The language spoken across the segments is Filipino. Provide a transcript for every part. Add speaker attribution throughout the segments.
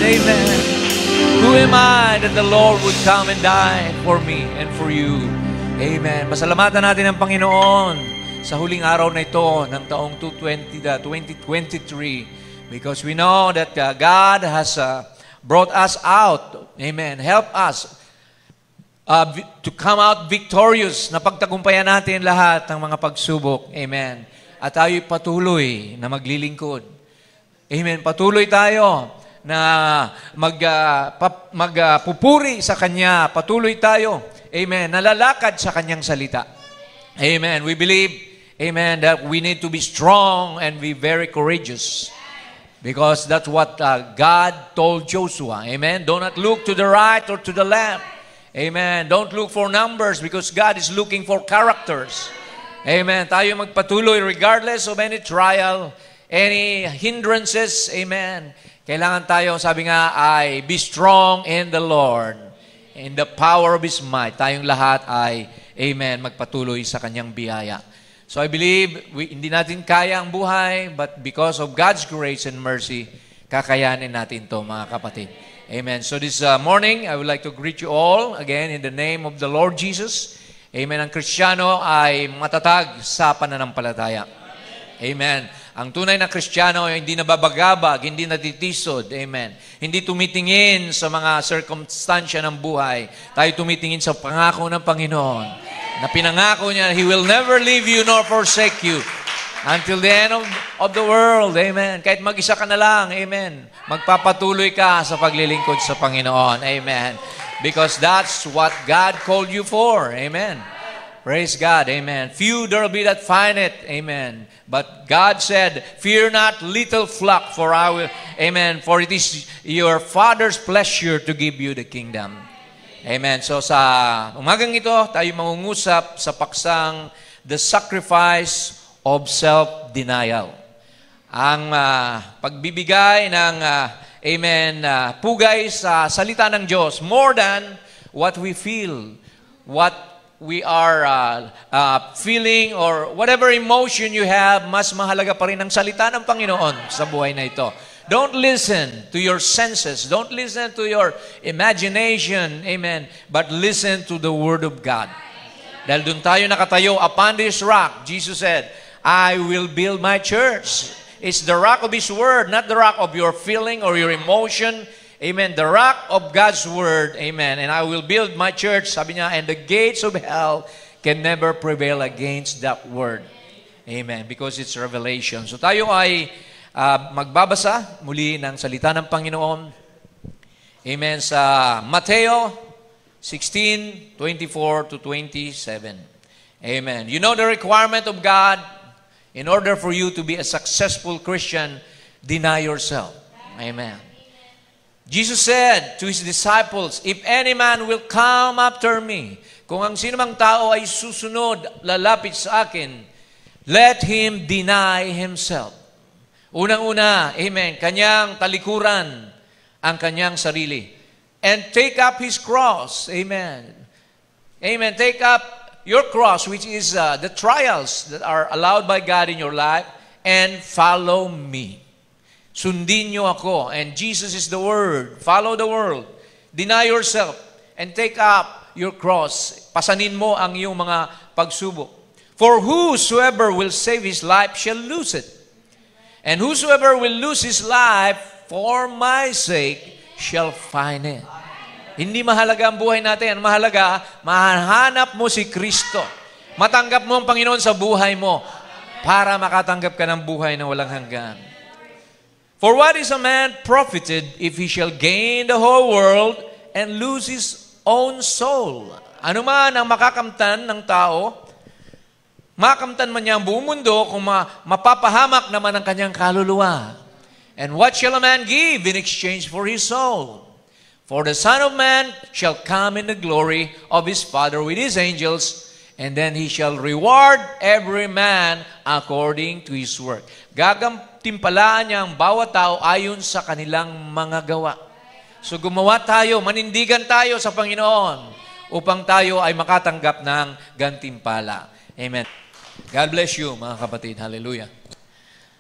Speaker 1: Amen. Who am I that the Lord would come and die for me and for you? Amen. Pasalamatan natin ang Panginoon sa huling araw na ito ng taong 2023 because we know that God has brought us out. Amen. Help us to come out victorious na pagtagumpayan natin lahat ng mga pagsubok. Amen. At tayo'y patuloy na maglilingkod. Amen. Patuloy tayo na magpupuri sa Kanya. Patuloy tayo, amen, nalalakad sa Kanyang salita. Amen. We believe, amen, that we need to be strong and be very courageous because that's what God told Joshua. Amen. Do not look to the right or to the left. Amen. Don't look for numbers because God is looking for characters. Amen. Tayo magpatuloy regardless of any trial, any hindrances. Amen. Kailangan tayo, sabi nga, ay be strong in the Lord, in the power of His might. Tayong lahat ay, amen, magpatuloy sa Kanyang biyaya. So I believe, hindi natin kaya ang buhay, but because of God's grace and mercy, kakayanin natin to mga kapatid. Amen. So this morning, I would like to greet you all, again, in the name of the Lord Jesus. Amen. Ang Kristiyano ay matatag sa pananampalataya. Amen. Ang tunay na Kristiyano ay hindi nababagabag, hindi natitisod. Amen. Hindi tumitingin sa mga circumstansya ng buhay. Tayo tumitingin sa pangako ng Panginoon. Na pinangako niya, He will never leave you nor forsake you until the end of the world. Amen. Kahit mag-isa ka na lang. Amen. Magpapatuloy ka sa paglilingkod sa Panginoon. Amen. Because that's what God called you for. Amen. Praise God. Amen. Few there will be that find it. Amen. But God said, fear not, little flock, for I will, amen, for it is your Father's pleasure to give you the kingdom. Amen. So sa umagang ito, tayo mangungusap sa paksang the sacrifice of self-denial. Ang pagbibigay ng, amen, pugay sa salita ng Diyos, more than what we feel, what we are feeling or whatever emotion you have, mas mahalaga pa rin ang salita ng Panginoon sa buhay na ito. Don't listen to your senses. Don't listen to your imagination. Amen. But listen to the Word of God. Dahil doon tayo nakatayo, upon this rock, Jesus said, I will build my church. It's the rock of His Word, not the rock of your feeling or your emotion. Amen. The rock of God's Word. Amen. And I will build my church. Sabi niya, and the gates of hell can never prevail against that Word. Amen. Because it's revelation. So tayo ay magbabasa muli ng salita ng Panginoon. Amen. Sa Mateo 16:24 to 27. Amen. You know the requirement of God in order for you to be a successful Christian, deny yourself. Amen. Jesus said to His disciples, if any man will come after me, kung ang sinumang tao ay susunod, lalapit sa akin, let him deny himself. Unang-una, amen, kanyang talikuran ang kanyang sarili. And take up his cross, amen. Amen, take up your cross, which is the trials that are allowed by God in your life, and follow me. Sundin niyo ako. And Jesus is the Word. Follow the world. Deny yourself. And take up your cross. Pasanin mo ang iyong mga pagsubok. For whosoever will save his life shall lose it. And whosoever will lose his life for my sake shall find it. Hindi mahalaga ang buhay natin. Ang mahalaga, mahanap mo si Kristo. Matanggap mo ang Panginoon sa buhay mo para makatanggap ka ng buhay na walang hanggan. For what is a man profited if he shall gain the whole world and lose his own soul? Ano man ang makakamtan ng tao, makamtan man niya ang buong mundo kung mapapahamak naman ang kanyang kaluluwa. And what shall a man give in exchange for his soul? For the Son of Man shall come in the glory of his Father with his angels, and then he shall reward every man according to his work. Gagantimpalaan niya ang bawat tao ayon sa kanilang mga gawa. So gumawa tayo, manindigan tayo sa Panginoon upang tayo ay makatanggap ng gantimpala. Amen. God bless you, mga kapatid. Hallelujah.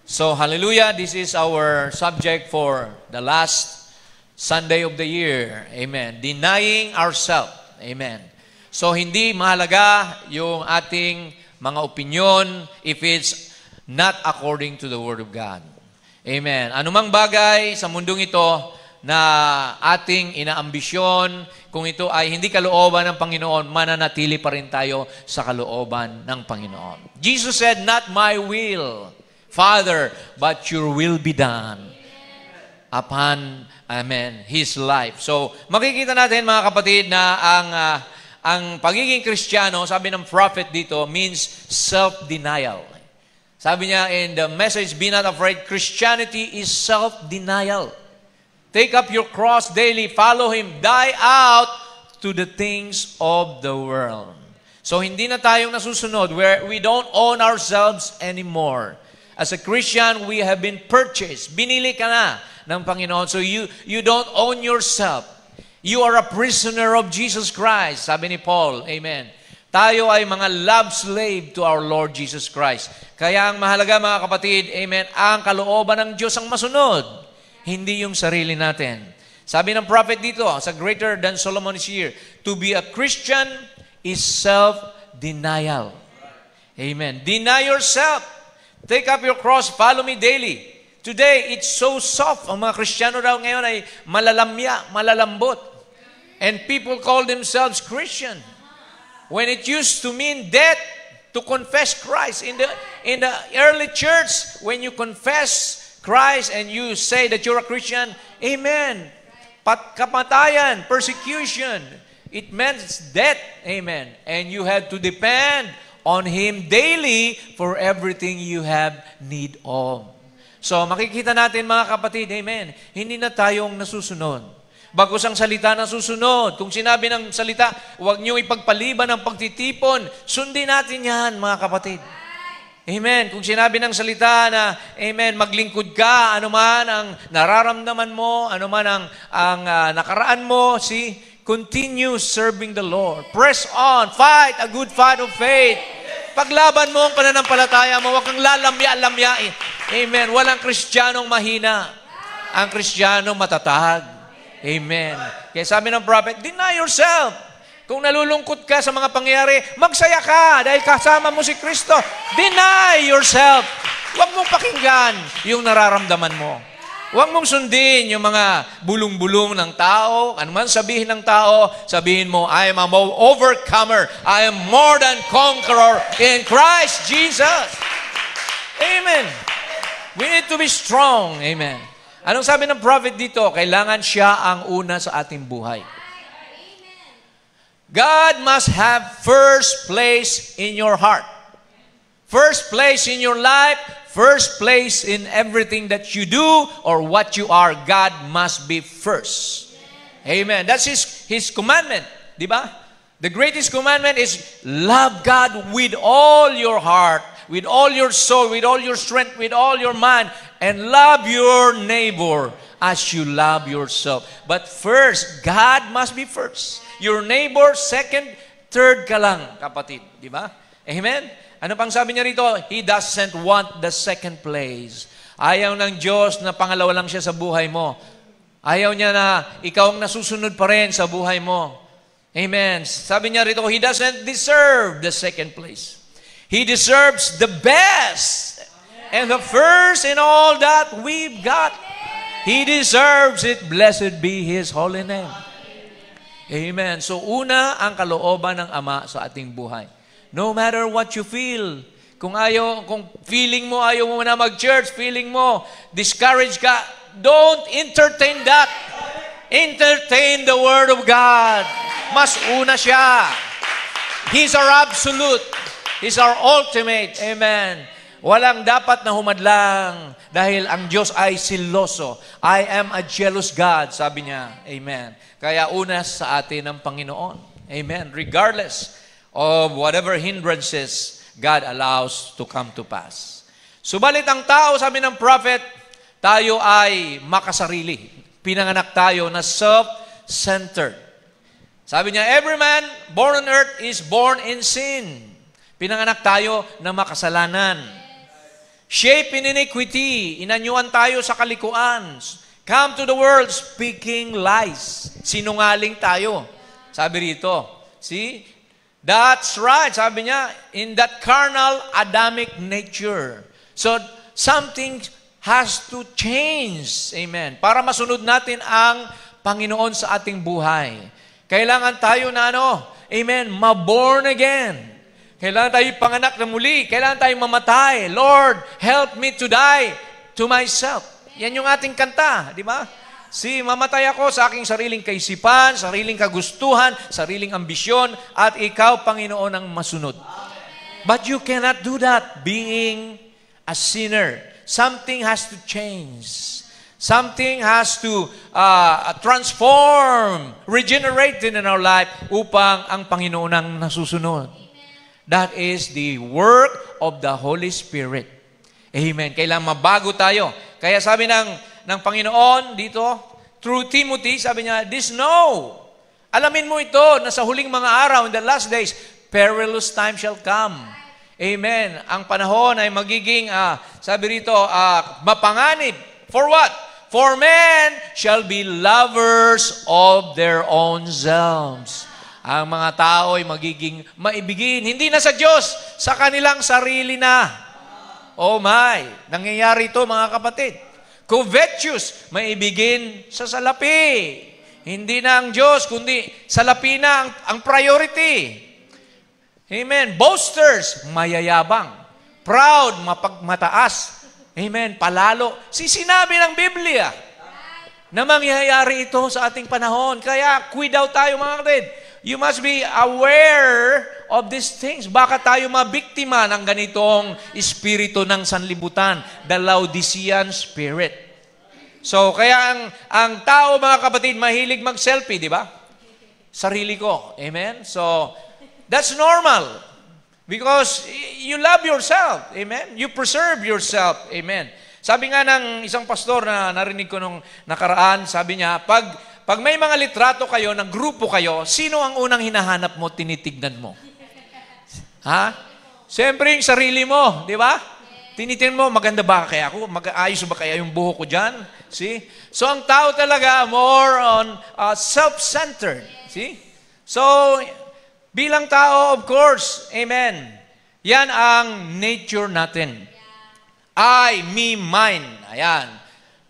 Speaker 1: So, hallelujah, this is our subject for the last Sunday of the year. Amen. Denying ourselves. Amen. So, hindi mahalaga yung ating mga opinion if it's not according to the Word of God. Amen. Anumang bagay sa mundong ito na ating inaambisyon, kung ito ay hindi kalooban ng Panginoon, mananatili pa rin tayo sa kalooban ng Panginoon. Jesus said, "Not my will, Father, but your will be done." Upon, amen, His life. So, makikita natin mga kapatid na ang pagiging Kristiyano, sabi ng prophet dito, means self-denial. Sabi niya in the message, "Be not afraid." Christianity is self-denial. Take up your cross daily, follow Him, die out to the things of the world. So, hindi na tayong nasusunod where we don't own ourselves anymore. As a Christian, we have been purchased. Binili ka na ng Panginoon. So, you don't own yourself. You are a prisoner of Jesus Christ. Sabi ni Paul, amen. Tayo ay mga love slave to our Lord Jesus Christ. Kaya ang mahalaga mga kapatid, amen, ang kalooban ng Diyos ang masunod. Hindi yung sarili natin. Sabi ng prophet dito, sa Greater Than Solomon is here, to be a Christian is self-denial. Amen. Deny yourself. Take up your cross, follow me daily. Today, it's so soft. Ang mga Kristiyano daw ngayon ay malalamya, malalambot. And people call themselves Christian. When it used to mean death, to confess Christ. In the early church, when you confess Christ and you say that you're a Christian, amen. Kamatayan, persecution. It meant death, amen. And you had to depend on Him daily for everything you have need of. So, makikita natin mga kapatid, amen, hindi na tayong nasusunod. Bagkus ang salita na susunod. Kung sinabi ng salita, huwag niyo ipagpaliban ang pagtitipon, sundin natin yan mga kapatid. Amen. Kung sinabi ng salita na, amen, maglingkod ka, anuman ang nararamdaman mo, anuman ang nakaraan mo, continue serving the Lord. Press on. Fight a good fight of faith. Paglaban mo ang pananampalataya mo, huwag kang lalamya-lamyain. Amen. Walang Kristiyanong mahina. Ang Kristiyano matatag. Amen. Kaya sabi ng prophet, deny yourself. Kung nalulungkot ka sa mga pangyayari, magsaya ka dahil kasama mo si Kristo. Deny yourself. Huwag mong pakinggan yung nararamdaman mo. Huwag mong sundin yung mga bulong-bulong ng tao. Ano man sabihin ng tao, sabihin mo, I am an overcomer. I am more than conqueror in Christ Jesus. Amen. We need to be strong. Amen. Anong sabi ng prophet dito? Kailangan siya ang una sa ating buhay. God must have first place in your heart. First place in your life, first place in everything that you do or what you are, God must be first. Amen. That's His commandment. Di ba? The greatest commandment is love God with all your heart, with all your soul, with all your strength, with all your mind, and love your neighbor as you love yourself. But first, God must be first. Your neighbor, second, third ka lang, kapatid. Di ba? Amen? Ano pang sabi niya rito? He doesn't want the second place. Ayaw ng Diyos na pangalawa lang siya sa buhay mo. Ayaw niya na ikaw ang nasusunod pa rin sa buhay mo. Amen. Sabi niya rito, He doesn't deserve the second place. He deserves the best and the first in all that we've got. He deserves it. Blessed be His holy name. Amen. So una ang kalooban ng Ama sa ating buhay. No matter what you feel, kung feeling mo ayaw mo na mag-church, feeling mo discouraged ka, don't entertain that. Entertain the Word of God. Mas una siya. He's our absolute. He's our ultimate. Amen. Walang dapat na humadlang dahil ang Diyos ay siloso. I am a jealous God, sabi niya. Amen. Kaya una sa atin ang Panginoon. Amen. Regardless of whatever hindrances God allows to come to pass. Subalit ang tao, sabi ng prophet, tayo ay makasarili. Pinanganak tayo na self-centered. Sabi niya, every man born on earth is born in sin. Pinanganak tayo na makasalanan. Shape in iniquity. Inanyuan tayo sa kalikuan. come to the world speaking lies. Sinungaling tayo. Sabi rito. See? That's right. Sabi niya, in that carnal Adamic nature. So, something has to change. Amen. Para masunod natin ang Panginoon sa ating buhay. Kailangan tayo na amen, ma-born again. Kailangan tayo panganak na muli. Kailangan tayo mamatay. Lord, help me to die to myself. Yan yung ating kanta, di ba? Mamatay ako sa aking sariling kaisipan, sariling kagustuhan, sariling ambisyon, at ikaw, Panginoon, ang masunod. But you cannot do that being a sinner. Something has to change. Something has to transform, regenerate in our life upang ang Panginoon ang nasusunod. That is the work of the Holy Spirit. Amen. Kailangan mabago tayo. Kaya sabi ng Panginoon dito, through Timothy, sabi niya, this know. Alamin mo ito, na sa huling mga araw, in the last days, perilous time shall come. Amen. Ang panahon ay magiging, sabi rito, mapanganib. For what? For men shall be lovers of their own selves. Ang mga tao ay magiging maibigin. Hindi na sa Diyos, sa kanilang sarili na. Oh my, nangyayari ito mga kapatid. Covetous, maibigin sa salapi. Hindi na ang Diyos, kundi salapi na ang priority. Amen. Boasters, mayayabang. Proud, mapagmataas. Amen. Palalo. Sinabi ng Biblia na mangyayari ito sa ating panahon. Kaya, quid out tayo mga kapatid. You must be aware of these things. Baka tayo mabiktima ng ganitong espiritu ng sanlibutan, the Laodicean spirit. So, kaya ang tao, mga kapatid, mahilig mag-selfie, di ba? Sarili ko. Amen? So, that's normal. Because you love yourself. Amen? You preserve yourself. Amen? Sabi nga ng isang pastor na narinig ko nung nakaraan, sabi niya, pag may mga litrato kayo, ng grupo kayo, sino ang unang hinahanap mo, tinitignan mo? Ha? Siyempre yung sarili mo, di ba? Tinitingnan mo, maganda ba kaya ako? Mag-aayos ba kaya yung buho ko dyan? See? So, ang tao talaga, more on self-centered. See? So, bilang tao, of course, amen, yan ang nature natin. I, me, mine. Ayan.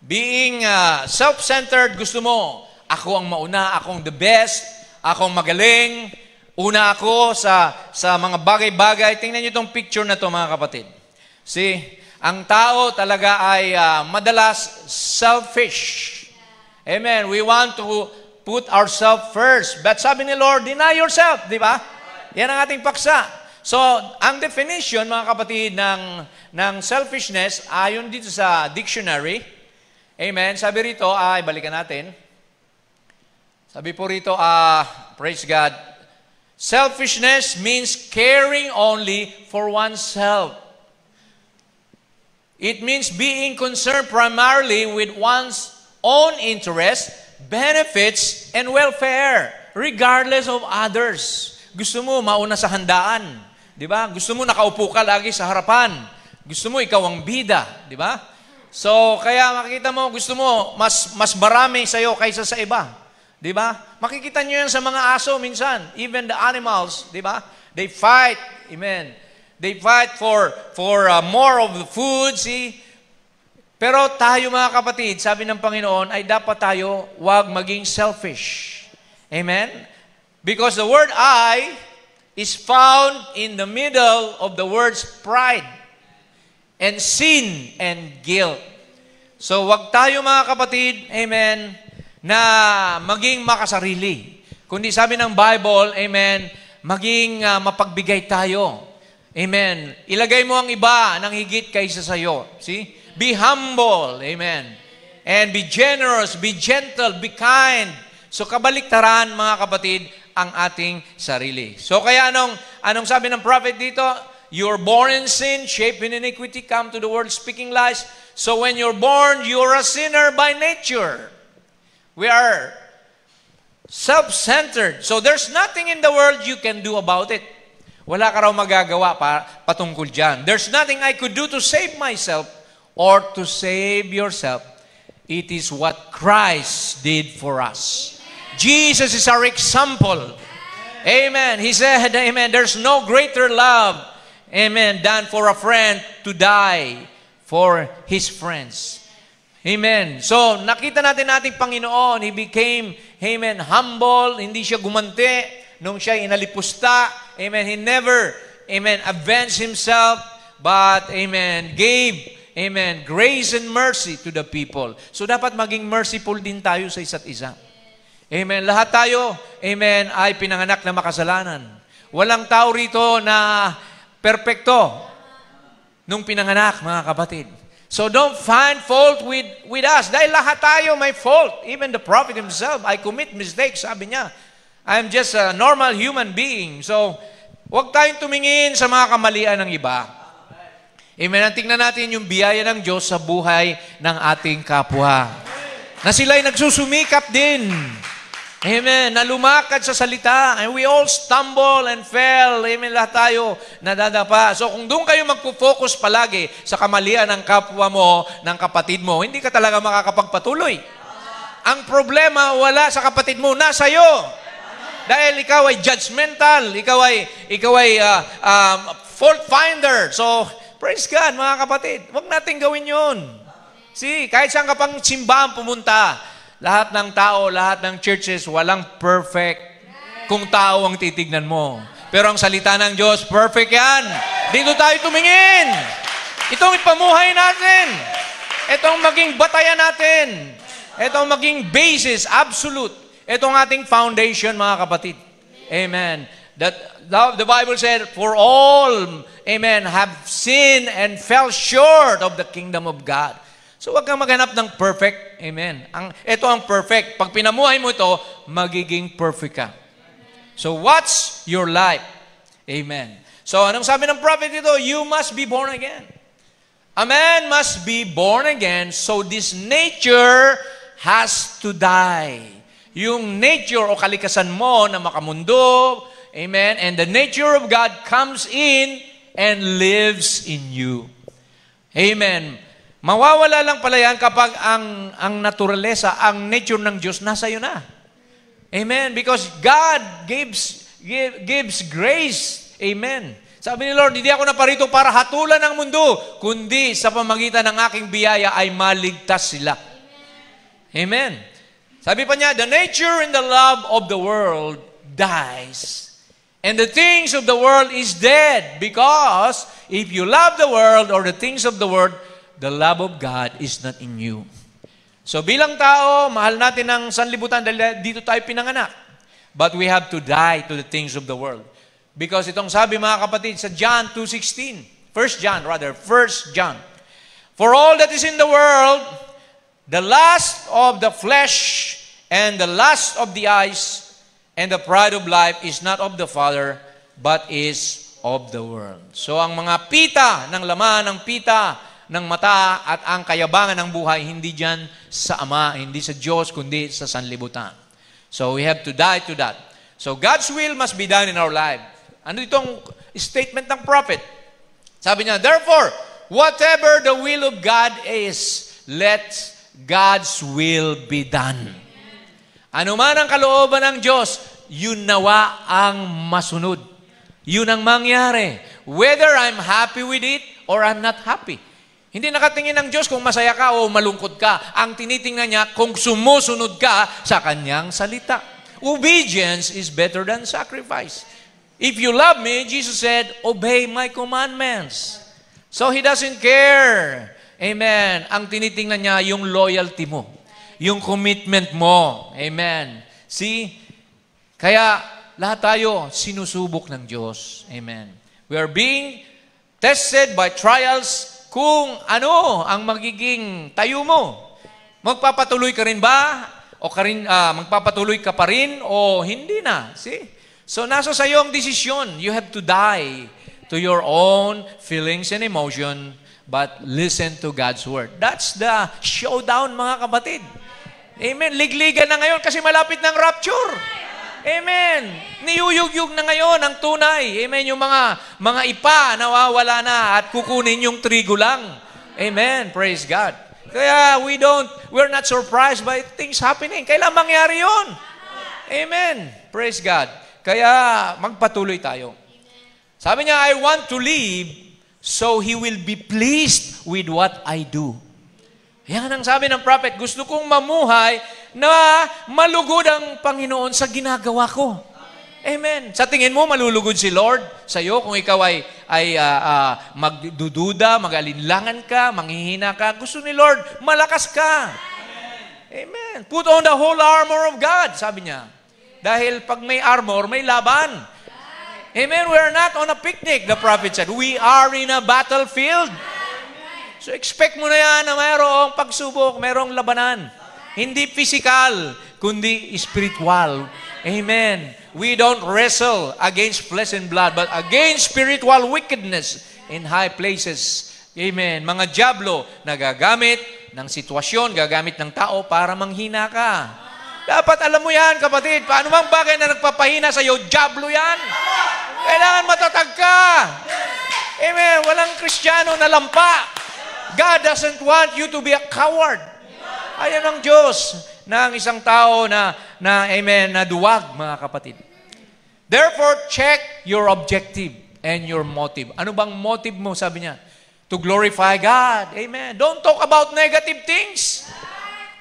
Speaker 1: Being self-centered, gusto mo, ako ang mauna, akong the best, akong magaling, una ako sa mga bagay-bagay. Tingnan niyo itong picture na to mga kapatid. See, ang tao talaga ay madalas selfish. Amen. We want to put ourselves first. But sabi ni Lord, deny yourself, di ba? Yan ang ating paksa. So, ang definition, mga kapatid, ng selfishness, ayon dito sa dictionary, amen, sabi rito, balikan natin. Sabi po rito, praise God, selfishness means caring only for oneself. It means being concerned primarily with one's own interests, benefits, and welfare, regardless of others. Gusto mo mauna sa handaan, di ba? Gusto mo nakaupo ka lagi sa harapan. Gusto mo ikaw ang bida, di ba? So, kaya makikita mo, gusto mo mas marami sa'yo kaysa sa iba. Di ba? Makikita nyo yan sa mga aso minsan. Even the animals, di ba? They fight. Amen. They fight for more of the food, see? Pero tayo mga kapatid, sabi ng Panginoon, ay dapat tayo wag maging selfish. Amen? Because the word I is found in the middle of the words pride and sin and guilt. So wag tayo mga kapatid, amen, na maging makasarili. Kundi sabi ng Bible, amen, maging mapagbigay tayo. Amen. Ilagay mo ang iba ng higit kaysa sa'yo. See? Be humble. Amen. And be generous, be gentle, be kind. So kabaliktaran, mga kapatid, ang ating sarili. So kaya anong sabi ng prophet dito? You're born in sin, shaped in iniquity, come to the world speaking lies. So when you're born, you're a sinner by nature. We are self-centered. So there's nothing in the world you can do about it. Wala ka raw magagawa patungkol dyan. There's nothing I could do to save myself or to save yourself. It is what Christ did for us. Jesus is our example. Amen. He said, amen, there's no greater love, amen, than for a friend to die for his friends. Amen. So, nakita natin ating Panginoon, He became, amen, humble, hindi siya gumanti nung siya inalipusta. Amen. He never, amen, avenged Himself, but, amen, gave, amen, grace and mercy to the people. So, dapat maging merciful din tayo sa isa't isa. Amen. Lahat tayo, amen, ay pinanganak na makasalanan. Walang tao rito na perpekto nung pinanganak, mga kapatid. So don't find fault with us. Dahil lahat tayo may fault. Even the prophet himself, I commit mistakes, sabi niya. I'm just a normal human being. So, huwag tayong tumingin sa mga kamalian ng iba. Amen. Tingnan natin yung biyaya ng Diyos sa buhay ng ating kapwa. Na sila'y nagsusumikap din. Amen. Na lumakad sa salita. And we all stumble and fell. Amen. Lahat tayo nadadapa. So kung doon kayo magpo-focus palagi sa kamalian ng kapwa mo, ng kapatid mo, hindi ka talaga makakapagpatuloy. Ang problema wala sa kapatid mo, nasa iyo. Dahil ikaw ay judgmental. Ikaw ay fault finder. So, praise God, mga kapatid. Huwag natin gawin yun. See, kahit saan ka pang simbahan pumunta, lahat ng tao, lahat ng churches, walang perfect kung tao ang titignan mo. Pero ang salita ng Diyos, perfect yan. Dito tayo tumingin. Itong ipamuhay natin. Itong maging batayan natin. Itong maging basis, absolute. Itong ating foundation, mga kapatid. Amen. The Bible said, for all, amen, have sinned and fell short of the kingdom of God. So, huwag kang maghanap ng perfect. Amen. Ito ang perfect. Pag pinamuhay mo ito, magiging perfect ka. So, what's your life? Amen. So, anong sabi ng prophet ito? You must be born again. A man must be born again, so this nature has to die. Yung nature o kalikasan mo na makamundo, amen, and the nature of God comes in and lives in you. Amen. Mawawala lang pala yan kapag ang naturalesa, ang nature ng Diyos, nasa iyo na. Amen. Because God gives grace. Amen. Sabi ni Lord, hindi ako naparito para hatulan ang mundo, kundi sa pamagitan ng aking biyaya ay maligtas sila. Amen. Sabi pa niya, the nature and the love of the world dies. And the things of the world is dead. Because if you love the world or the things of the world, the love of God is not in you. So bilang tao, mahal natin ang sanlibutan dahil dito tayo pinanganak. But we have to die to the things of the world. Because itong sabi mga kapatid sa John 2:16, 1 John. For all that is in the world, the lust of the flesh and the lust of the eyes and the pride of life is not of the Father, but is of the world. So ang mga pita ng laman, ng pita ng mata at ang kayabangan ng buhay, hindi dyan sa Ama, hindi sa Diyos, kundi sa sanlibutan. So we have to die to that. So God's will must be done in our life. Ano itong statement ng prophet? Sabi niya, therefore, whatever the will of God is, let God's will be done. Ano man ang kalooban ng Diyos, yun nawa ang masunod. Yun ang mangyari. Whether I'm happy with it or I'm not happy. Hindi nakatingin ng Diyos kung masaya ka o malungkot ka. Ang tinitingnan niya kung sumusunod ka sa Kanyang salita. Obedience is better than sacrifice. If you love me, Jesus said, obey my commandments. So He doesn't care. Amen. Ang tinitingnan niya yung loyalty mo. Yung commitment mo. Amen. See? Kaya lahat tayo sinusubok ng Diyos. Amen. We are being tested by trials kung ano ang magiging tayo mo. Magpapatuloy ka rin ba? O magpapatuloy ka pa rin? O hindi na? See? So nasa sa iyo ang desisyon. You have to die to your own feelings and emotion, but listen to God's word. That's the showdown, mga kapatid. Amen. Ligligan na ngayon kasi malapit ng rapture. Amen. Niyuyugyug na ngayon ang tunay. Amen. Yung mga ipa nawawala na at kukunin yung trigo lang. Amen. Praise God. Kaya we're not surprised by things happening. Kailan mangyari yun? Amen. Praise God. Kaya magpatuloy tayo. Sabi niya, I want to live so He will be pleased with what I do. Yan ang sabi ng prophet, gusto kong mamuhay na malugod ang Panginoon sa ginagawa ko. Amen. Sa tingin mo, malulugod si Lord sa iyo kung ikaw ay magdududa, mag-alinlangan ka, manghihina ka. Gusto ni Lord, malakas ka. Amen. Put on the whole armor of God, sabi niya. Dahil pag may armor, may laban. Amen. We are not on a picnic, the prophet said. We are in a battlefield. So expect mo na yan na mayroong pagsubok, mayroong labanan. Hindi physical, kundi spiritual. Amen. We don't wrestle against flesh and blood, but against spiritual wickedness in high places. Amen. Mga diablo na gagamit ng sitwasyon, gagamit ng tao para manghina ka. Dapat alam mo yan, kapatid. Paano mang bagay na nagpapahina sa iyo, diablo yan. Kailangan matatag ka. Amen. Walang Kristiyano na lampa. God doesn't want you to be a coward. Ayan ang Diyos ng isang tao na amen, na duwag, mga kapatid. Therefore, check your objective and your motive. Ano bang motive mo, sabi niya? To glorify God. Amen. Don't talk about negative things.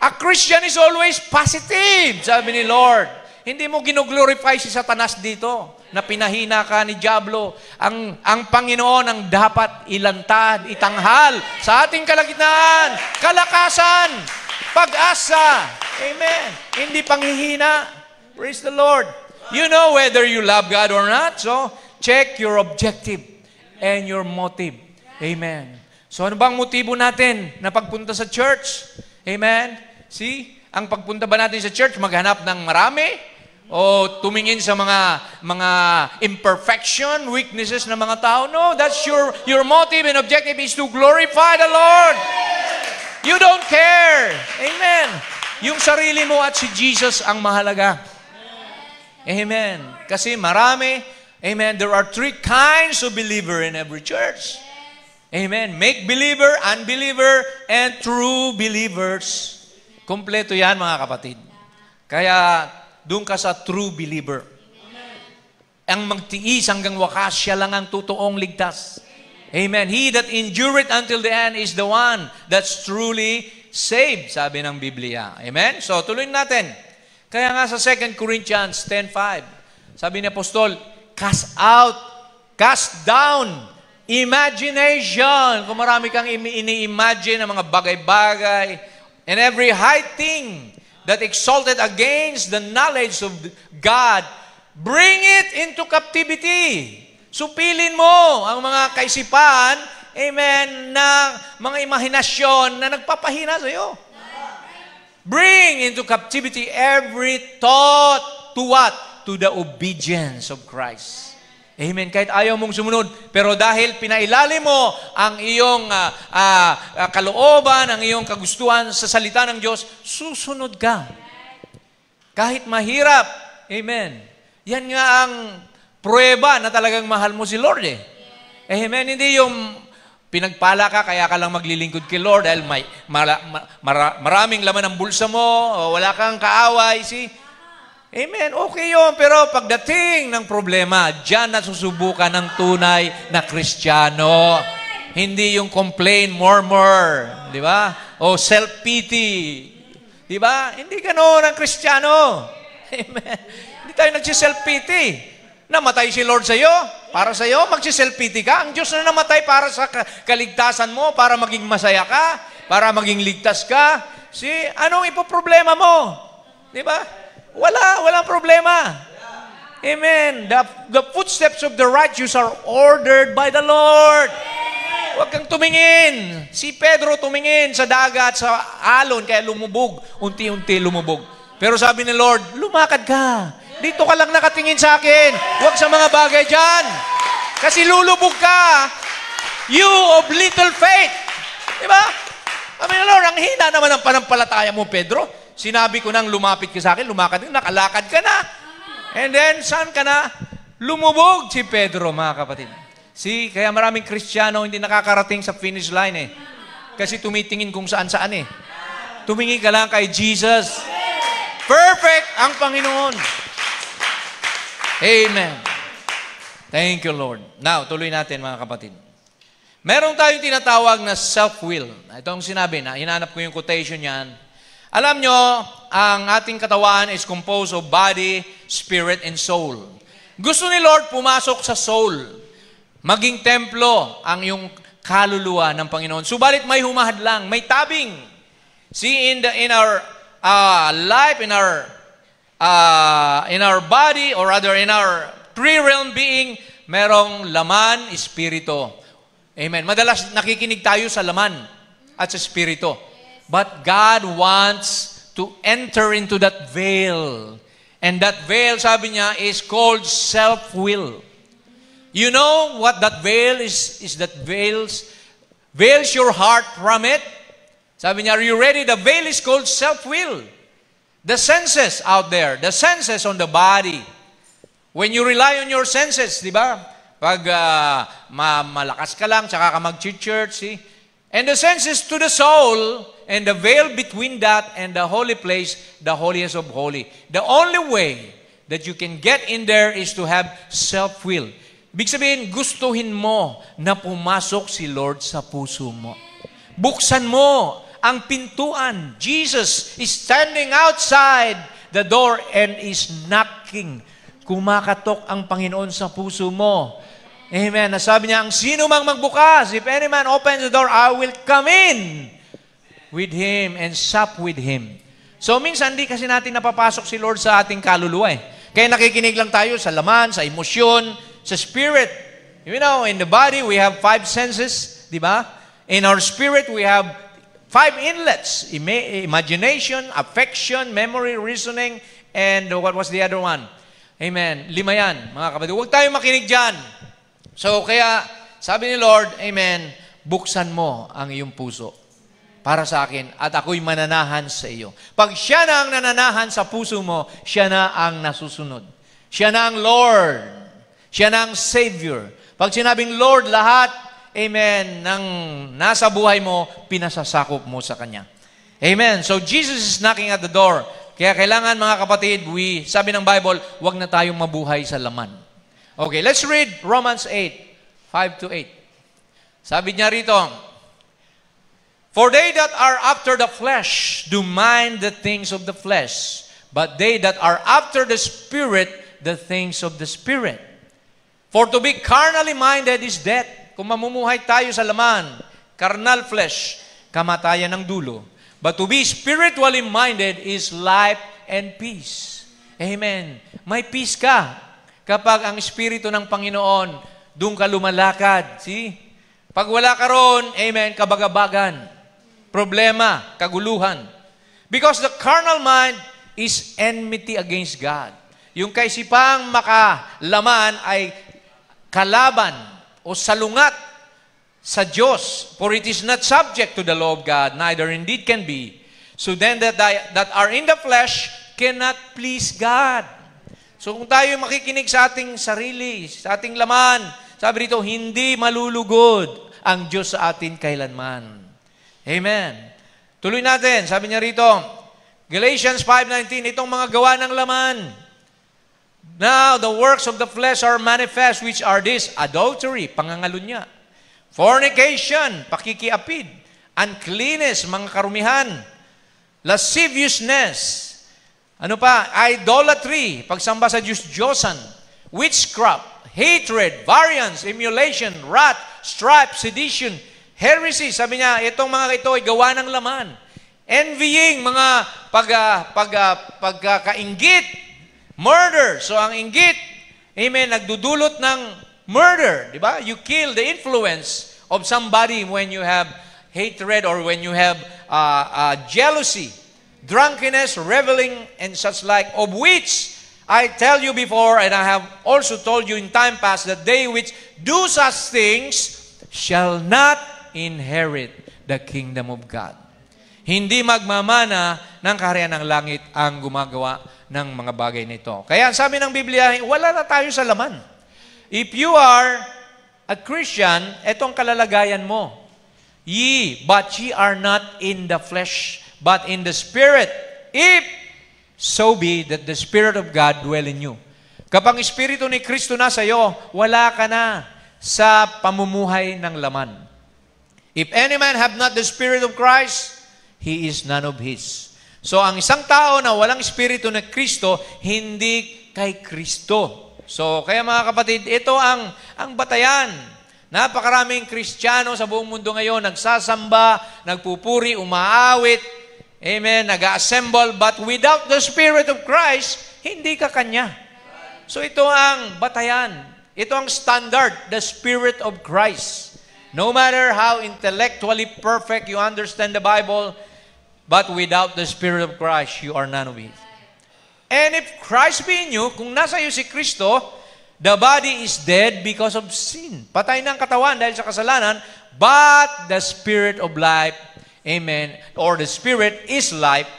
Speaker 1: A Christian is always positive, sabi ni Lord. Hindi mo gino-glorify si Satanas dito na pinahina ka ni Diablo. Ang Panginoon ang dapat ilantad, itanghal sa ating kalagitnaan, kalakasan, pag-asa. Amen. Hindi panghihina. Praise the Lord. You know whether you love God or not. So, check your objective and your motive. Amen. So, ano bang motibo natin na pagpunta sa church? Amen. See? Ang pagpunta ba natin sa church, maghanap ng marami? O tumingin sa mga imperfection, weaknesses ng mga tao? No, that's your motive and objective is to glorify the Lord. You don't care. Amen. Yung sarili mo at si Jesus ang mahalaga. Amen. Kasi marami, amen, there are 3 kinds of believer in every church. Amen. Make believer, unbeliever, and true believers. Kompleto yan, mga kapatid. Kaya, doon ka sa true believer. Ang magtiis hanggang wakas, siya lang ang totoong ligtas. Amen. He that endureth until the end is the one that's truly saved, sabi ng Biblia. Amen? So, tuloy natin. Kaya nga sa 2 Corinthians 10:5, sabi ni Apostol, cast down imagination. Kung marami kang ini-imagine ng mga bagay-bagay, and every high thing that exalted against the knowledge of God, bring it into captivity. Supilin mo ang mga kaisipan, amen, na mga imahinasyon na nagpapahina sa iyo. Bring into captivity every thought to what? To the obedience of Christ. Amen. Kahit ayaw mong sumunod, pero dahil pinailalim mo ang iyong kalooban, ang iyong kagustuhan sa salita ng Diyos, susunod ka. Kahit mahirap. Amen. Yan nga ang pruweba na talagang mahal mo si Lord eh. Amen. Hindi yung pinagpala ka, kaya ka lang maglilingkod kay Lord dahil may maraming laman ng bulsa mo, o wala kang kaaway. Amen. Okay yun. Pero pagdating ng problema, diyan nasusubukan ng tunay na Kristiyano. Hindi yung complain, murmur. Di ba? O self-pity. Di ba? Hindi ganoon ang Kristiyano. Amen. Hindi tayo nagsiself-pity. Namatay si Lord sa iyo. Para sa iyo, magsiself-pity ka. Ang Diyos na namatay para sa kaligtasan mo, para maging masaya ka, para maging ligtas ka. Anong ipoproblema mo? Di ba? Walang problema. Amen. The footsteps of the righteous are ordered by the Lord. Huwag kang tumingin. Si Pedro tumingin sa dagat, sa alon, kaya lumubog. Unti-unti lumubog. Pero sabi ni Lord, lumakad ka. Dito ka lang nakatingin sa akin. Huwag sa mga bagay dyan. Kasi lulubog ka. You of little faith. Diba? Sabi ni Lord, ang hina naman ang panampalataya mo, Pedro. Sinabi ko nang lumapit ka sa akin, lumakad ka, nakalakad ka na. And then, saan ka na? Lumubog si Pedro, mga kapatid. Kaya maraming Kristiyano hindi nakakarating sa finish line eh. kasi tumitingin kung saan-saan eh. Tumingin ka lang kay Jesus. Perfect ang Panginoon. Amen. Thank you, Lord. Now, tuloy natin mga kapatid. Meron tayong tinatawag na self-will. Ito ang sinabi na, hinanap ko yung quotation yan. Alam nyo, ang ating katawan is composed of body, spirit, and soul. Gusto ni Lord pumasok sa soul. Maging templo ang iyong kaluluwa ng Panginoon. Subalit may humahadlang, may tabing. See, in our life, in our body, or rather in our three-realm being, merong laman, espiritu. Amen. Madalas nakikinig tayo sa laman at sa espiritu. But God wants to enter into that veil. And that veil, sabi niya, is called self-will. You know what that veil is? Is that veils your heart from it? Sabi niya, are you ready? The veil is called self-will. The senses out there, the senses on the body. When you rely on your senses, di ba? Pag malakas ka lang, tsaka ka mag-church, see? And the senses to the soul, and the veil between that and the holy place, the holiest of holy. The only way that you can get in there is to have self-will. Ibig sabihin, gustuhin mo na pumasok si Lord sa puso mo. Buksan mo ang pintuan. Jesus is standing outside the door and is knocking. Kumakatok ang Panginoon sa puso mo. Amen. Nasabi niya, ang sino mang magbukas, if any man opens the door, I will come in with him and sup with him. So minsan, di kasi natin napapasok si Lord sa ating kaluluwa eh. Kaya nakikinig lang tayo sa laman, sa emosyon, sa spirit. You know, in the body, we have 5 senses, di ba? In our spirit, we have 5 inlets. Imagination, affection, memory, reasoning, and what was the other one? Amen. 5 yan, mga kapatid. Huwag tayo makinig dyan. So, kaya, sabi ni Lord, amen, buksan mo ang iyong puso para sa akin at ako'y mananahan sa iyo. Pag siya na ang nananahan sa puso mo, siya na ang nasusunod. Siya na ang Lord. Siya na ang Savior. Pag sinabing Lord, lahat, amen, ng nasa buhay mo, pinasasakop mo sa Kanya. Amen. So, Jesus is knocking at the door. Kaya kailangan, mga kapatid, sabi ng Bible, huwag na tayong mabuhay sa laman. Okay, let's read Romans 8:5-8. Sabi niya rito, for they that are after the flesh do mind the things of the flesh, but they that are after the Spirit, the things of the Spirit. For to be carnally minded is death. Kung mamumuhay tayo sa laman, carnal flesh, kamatayan ng dulo. But to be spiritually minded is life and peace. Amen. May peace ka kapag ang Espiritu ng Panginoon, doon ka lumalakad. See? Pag wala ka ron, amen, kabagabagan, problema, kaguluhan. Because the carnal mind is enmity against God. Yung kaisipang makalaman ay kalaban o salungat sa Diyos. For it is not subject to the law of God, neither indeed can be. So then that are in the flesh cannot please God. So kung tayo makikinig sa ating sarili, sa ating laman, sabi rito, hindi malulugod ang Diyos sa atin kailanman. Amen. Tuloy natin. Sabi niya rito, Galatians 5:19, itong mga gawa ng laman. Now, the works of the flesh are manifest, which are this, adultery, pangangalunya, fornication, pakikiapid, uncleanness, mga karumihan, lasciviousness, ano pa? Idolatry, pagsamba sa Diyos-Diyosan, witchcraft, hatred, variance, emulation, wrath, strife, sedition, heresy. Sabi niya, itong mga ito ay gawa ng laman. Envying, mga pagkakainggit, murder. So ang inggit, amen, nagdudulot ng murder. Di ba? You kill the influence of somebody when you have hatred or when you have jealousy. Drunkenness, reveling, and such like, of which I tell you before, and I have also told you in time past, that they which do such things shall not inherit the kingdom of God. Hindi magmamana ng kaharian ng langit ang gumagawa ng mga bagay nito. Kaya sabi ng Biblia, wala na tayo sa laman. If you are a Christian, etong kalalagayan mo. but ye are not in the flesh, but in the Spirit, if so be that the Spirit of God dwell in you. Kapag Espiritu ni Kristo nasa iyo, wala ka na sa pamumuhay ng laman. If any man have not the Spirit of Christ, he is none of his. So, ang isang tao na walang Espiritu ni Kristo, hindi kay Kristo. So, kaya mga kapatid, ito ang batayan. Napakaraming Kristiyano sa buong mundo ngayon, nagsasamba, nagpupuri, umaawit, amen, nag-assemble, but without the Spirit of Christ, hindi ka kanya. So ito ang batayan. Ito ang standard, the Spirit of Christ. No matter how intellectually perfect you understand the Bible, but without the Spirit of Christ, you are none of it. And if Christ be in you, kung nasa iyo si Kristo, the body is dead because of sin. Patay ng katawan dahil sa kasalanan, but the Spirit of life, amen, or the Spirit is life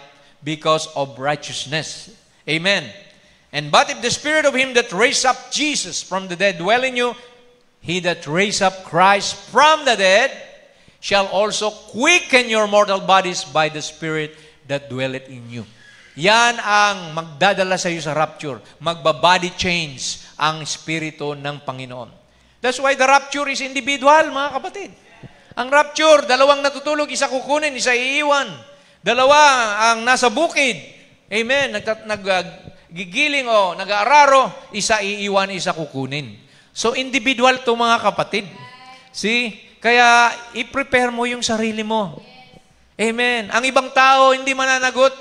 Speaker 1: because of righteousness. Amen. And but if the Spirit of him that raised up Jesus from the dead dwell in you, he that raised up Christ from the dead shall also quicken your mortal bodies by the Spirit that dwelleth in you. Yan ang magdadala sa iyo sa rapture. Magba-body change ang Espiritu ng Panginoon. That's why the rapture is individual, mga kapatid. Ang rapture, dalawang natutulog, isa kukunin, isa iiwan. Dalawa ang nasa bukid. Amen. Gigiling o nag-aararo, isa iiwan, isa kukunin. So, individual to mga kapatid. See? Kaya, i-prepare mo yung sarili mo. Amen. Ang ibang tao, hindi mananagot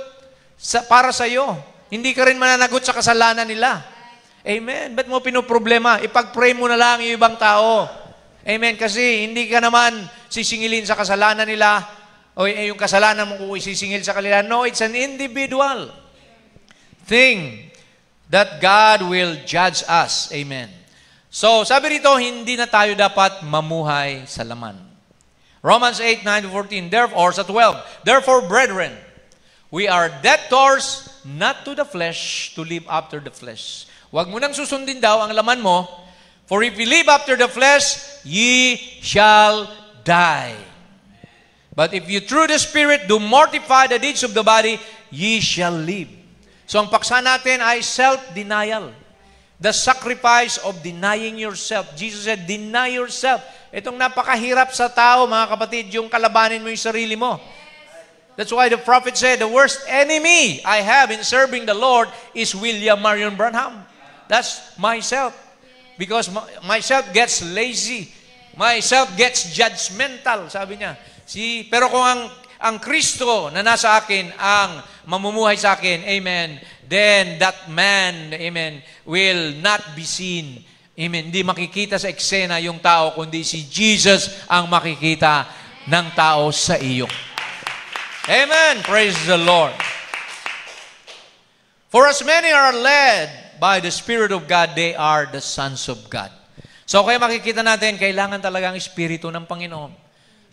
Speaker 1: para sa iyo. Hindi ka rin mananagot sa kasalanan nila. Amen. Ba't mo pinoproblema? Ipag-pray mo na lang yung ibang tao. Amen. Kasi hindi ka naman sisingilin sa kasalanan nila o yung kasalanan mo kung isisingil sa kanila. No, it's an individual thing that God will judge us. Amen. So, sabi rito, hindi na tayo dapat mamuhay sa laman. Romans 8:9-14, therefore, sa 12, therefore, brethren, we are debtors not to the flesh to live after the flesh. Huwag mo nang susundin daw ang laman mo, for if you live after the flesh, ye shall die. But if you through the Spirit do mortify the deeds of the body, ye shall live. So ang paksa natin ay self-denial. The sacrifice of denying yourself. Jesus said, deny yourself. Itong napakahirap sa tao, mga kapatid, yung kalabanin mo yung sarili mo. That's why the prophet said, the worst enemy I have in serving the Lord is William Marion Branham. That's myself. Because myself gets lazy. Myself gets judgmental, sabi niya. Pero kung ang Kristo na nasa akin ang mamumuhay sa akin, amen, then that man, amen, will not be seen. Amen. Hindi makikita sa eksena yung tao, kundi si Jesus ang makikita ng tao sa iyo. Amen. Praise the Lord. For as many are led by the Spirit of God, they are the sons of God. So kaya makikita natin, kailangan talaga ang Espiritu ng Panginoon.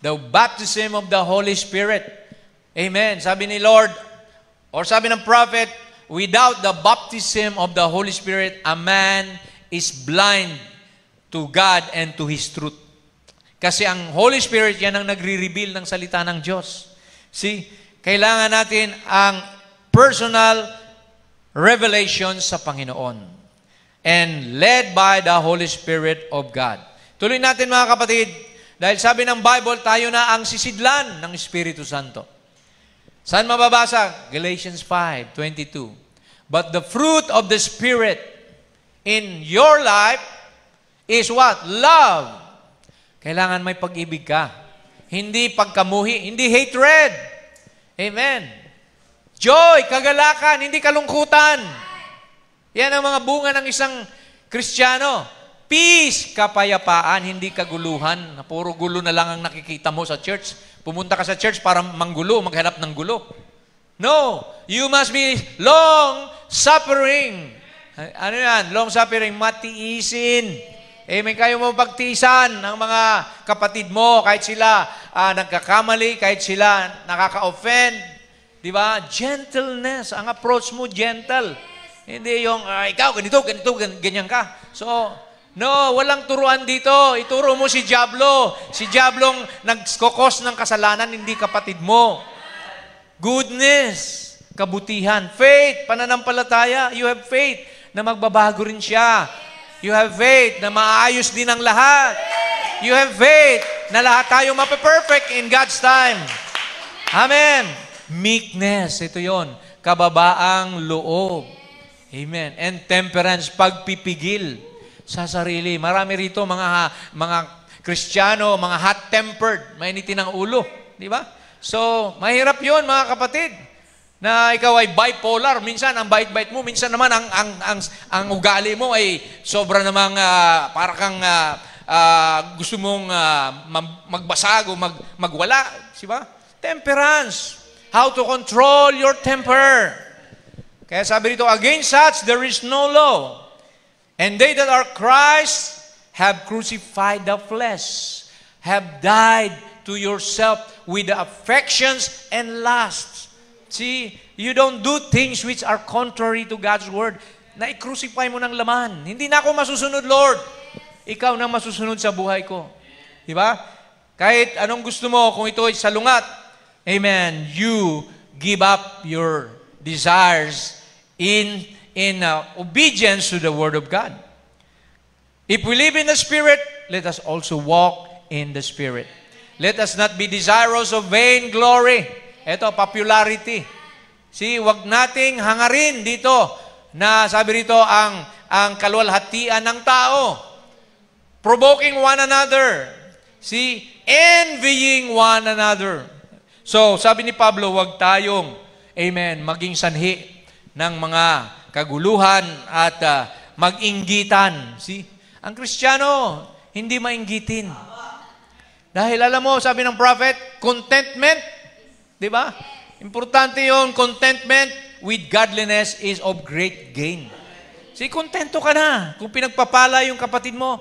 Speaker 1: The baptism of the Holy Spirit. Amen. Sabi ni Lord, or sabi ng prophet, without the baptism of the Holy Spirit, a man is blind to God and to His truth. Kasi ang Holy Spirit, yan ang nagre-reveal ng salita ng Diyos. See, kailangan natin ang personal revelation sa Panginoon. And led by the Holy Spirit of God. Tuloy natin mga kapatid, dahil sabi ng Bible, tayo na ang sisidlan ng Espiritu Santo. Saan mababasa? Galatians 5:22. But the fruit of the Spirit in your life is what? Love. Kailangan may pag-ibig ka. Hindi pagkamuhi, hindi hatred. Amen. Joy, kagalakan, hindi kalungkutan. Yan ang mga bunga ng isang Kristiyano. Peace, kapayapaan, hindi kaguluhan. Na puro gulo na lang ang nakikita mo sa church. Pumunta ka sa church para manggulo, maghanap ng gulo. No, you must be long-suffering. Ano yan? Long-suffering, matiisin. May kayo mo pagtiisan ng mga kapatid mo, kahit sila nagkakamali, kahit sila nakaka-offend. Di ba? Gentleness. Ang approach mo, gentle. Hindi yung, ikaw, ganito, ganyan ka. So, No, walang turuan dito. Ituro mo si Diablo. Si Diablong nagkokos ng kasalanan, hindi kapatid mo. Goodness, kabutihan, faith, pananampalataya. You have faith na magbabago rin siya. You have faith na maayos din ang lahat. You have faith na lahat tayo mape-perfect in God's time. Amen. Meekness, ito yon, kababaang loob. Amen. And temperance, pagpipigil sa sarili. Marami rito mga Kristiyano, mga hot-tempered, mainitin ang ulo, di ba? So, mahirap 'yon, mga kapatid. Na ikaw ay bipolar, minsan ang bait-bait mo, minsan naman ang ugali mo ay sobra namang para kang gusto mong magbasag o magwala, di ba? Temperance. How to control your temper. Kaya sabi rito, against such there is no law. And they that are Christ have crucified the flesh, have died to yourself with the affections and lusts. See, you don't do things which are contrary to God's word. Na i-crucify mo ng laman. Hindi na ako masusunod, Lord. Ikaw na masusunod sa buhay ko. Diba? Kahit anong gusto mo, kung ito ay salungat, amen, you give up your desires in obedience to the Word of God. If we live in the Spirit, let us also walk in the Spirit. Let us not be desirous of vain glory. Ito, popularity. See, wag nating hangarin dito na sabi rito ang kaluwalhatian ng tao. Provoking one another. See, envying one another. So, sabi ni Pablo, wag tayong, amen, maging sanhi ng mga kaguluhan at mag-inggitan. See? Ang Kristiyano, hindi mainggitin. Dahil alam mo, sabi ng prophet, contentment. Di ba? Importante yon, contentment with godliness is of great gain. See, kontento ka na. Kung pinagpapala yung kapatid mo,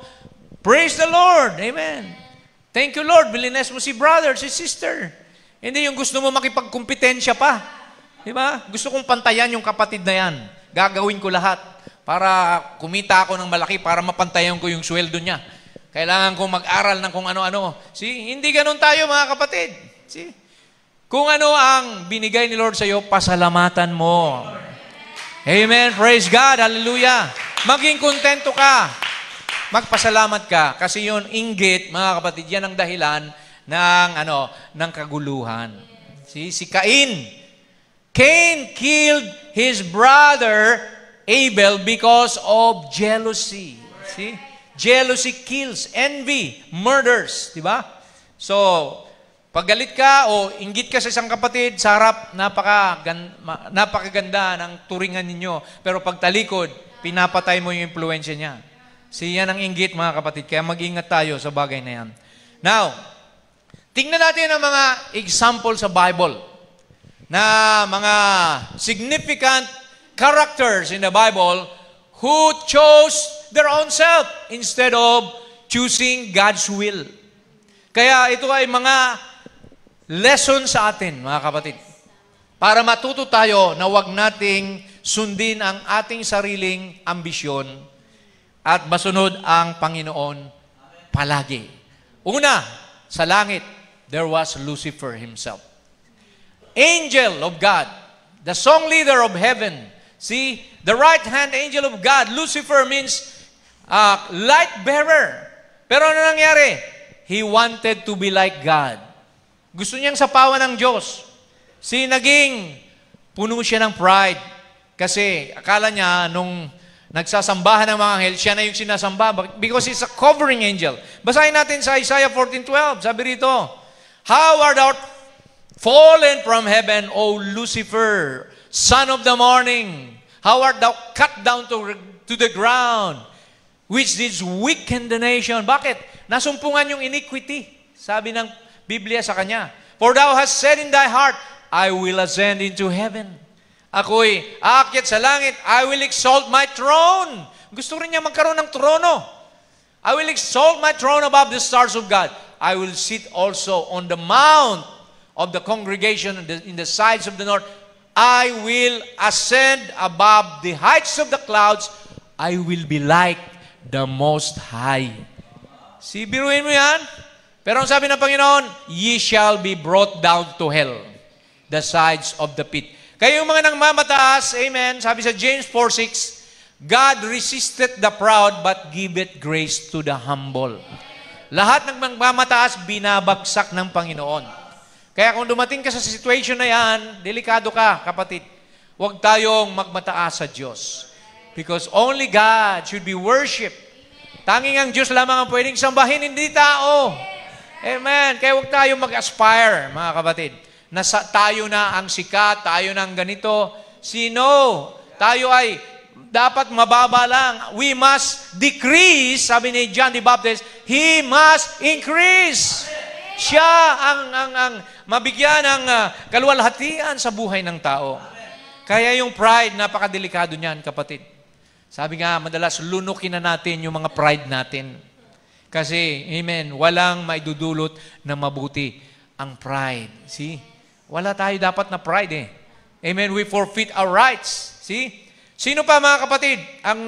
Speaker 1: praise the Lord. Amen. Thank you, Lord. Bilines mo si brother, si sister. Hindi yung gusto mo makipagkumpetensya pa. Di ba? Gusto kong pantayan yung kapatid na yan. Gagawin ko lahat para kumita ako ng malaki para mapantayan ko yung sweldo niya. Kailangan kong mag-aral ng kung ano-ano. See? Hindi ganun tayo, mga kapatid. See? Kung ano ang binigay ni Lord sa iyo, pasalamatan mo. Amen. Praise God. Hallelujah. Maging kontento ka. Magpasalamat ka. Kasi yun, inggit, mga kapatid, yan ang dahilan ng kaguluhan. See? Si Cain. Cain killed his brother Abel because of jealousy. See? Jealousy kills, envy, murders, di ba? So, pag galit ka o inggit ka sa isang kapatid, sa harap, napakaganda ng turingan ninyo. Pero pag talikod, pinapatay mo yung impluensya niya. Siya ang inggit, mga kapatid. Kaya mag-ingat tayo sa bagay na yan. Now, tingnan natin ang mga example sa Bible na mga significant characters in the Bible who chose their own self instead of choosing God's will. Kaya ito ay mga lesson sa atin, mga kapatid. Para matuto tayo na huwag nating sundin ang ating sariling ambisyon at masunod ang Panginoon palagi. Una, sa langit, there was Lucifer himself. Angel of God, the song leader of heaven. See, the right-hand angel of God, Lucifer means light bearer. Pero ano nangyari? He wanted to be like God. Gusto niyang sapawan ng Diyos. See, naging puno siya ng pride. Kasi akala niya nung nagsasambahan ng mga anghel, siya na yung sinasamba because he's a covering angel. Basahin natin sa Isaiah 14:12. Sabi rito, how art thou fallen from heaven, O Lucifer, son of the morning? How art thou cut down to the ground, which didst weaken the nation? Bakit? Nasumpungan yung iniquity. Sabi ng Biblia sa kanya, for thou hast said in thy heart, I will ascend into heaven. Ako'y aakyat sa langit. I will exalt my throne. Gusto rin niya magkaroon ng trono. I will exalt my throne above the stars of God. I will sit also on the mount of the congregation in the sides of the north. I will ascend above the heights of the clouds. I will be like the Most High. Biruin mo yan. Pero ang sabi ng Panginoon, ye shall be brought down to hell, the sides of the pit. Kaya yung mga nangmamataas, amen, sabi sa James 4:6, God resisted the proud but giveth grace to the humble. Lahat ng nangmamataas, binabagsak ng Panginoon. Kaya kung dumating ka sa situation na yan, delikado ka, kapatid. Huwag tayong magmataas sa Diyos. Because only God should be worshipped. Tanging ang Diyos lamang ang pwedeng sambahin, hindi tao. Amen. Kaya huwag tayo mag-aspire, mga kapatid, na tayo na ang sikat, tayo na ang ganito. Sino? Tayo ay dapat mababa lang. We must decrease, sabi ni John the Baptist, He must increase. Siya ang mabigyan ng kaluwalhatian sa buhay ng tao. Kaya yung pride, napakadelikado niyan, kapatid. Sabi nga, madalas lunukin na natin yung mga pride natin. Kasi, amen, walang maidudulot na mabuti ang pride. See? Wala tayo dapat na pride eh. Amen, we forfeit our rights. See? Sino pa mga kapatid ang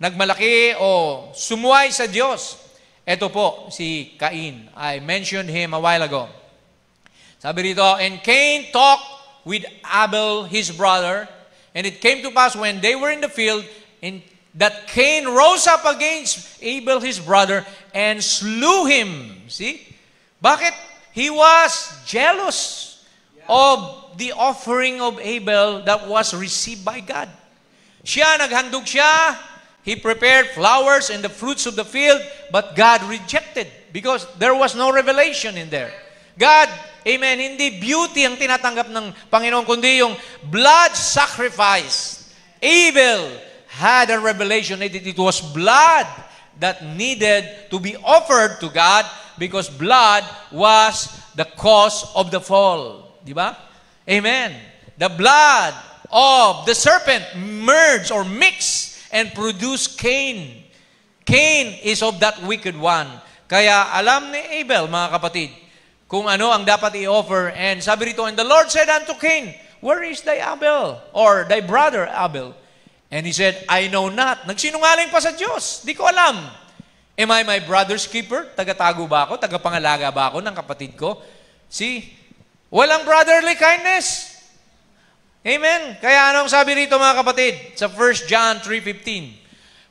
Speaker 1: nagmalaki o sumuway sa Diyos? Ito po, si Cain. I mentioned him a while ago. Sabi rito, and Cain talked with Abel, his brother, and it came to pass when they were in the field, that Cain rose up against Abel, his brother, and slew him. See? Bakit? He was jealous of the offering of Abel that was received by God. Naghandog siya. He prepared flowers and the fruits of the field, but God rejected because there was no revelation in there. God, amen, hindi beauty ang tinatanggap ng Panginoon, kundi yung blood sacrifice. Abel had a revelation that it was blood that needed to be offered to God because blood was the cause of the fall. Di ba? Amen. The blood of the serpent merged or mixed and produced Cain. Cain is of that wicked one. Kaya alam ni Abel, mga kapatid, kung ano ang dapat i-offer. And sabi rito, and the Lord said unto Cain, where is thy Abel? Or thy brother Abel? And he said, I know not. Nagsinungaling pa sa Diyos. Di ko alam. Am I my brother's keeper? Tagatago ba ako? Tagapangalaga ba ako ng kapatid ko? See? Walang brotherly kindness. Amen? Kaya anong sabi rito mga kapatid? Sa 1 John 3:15,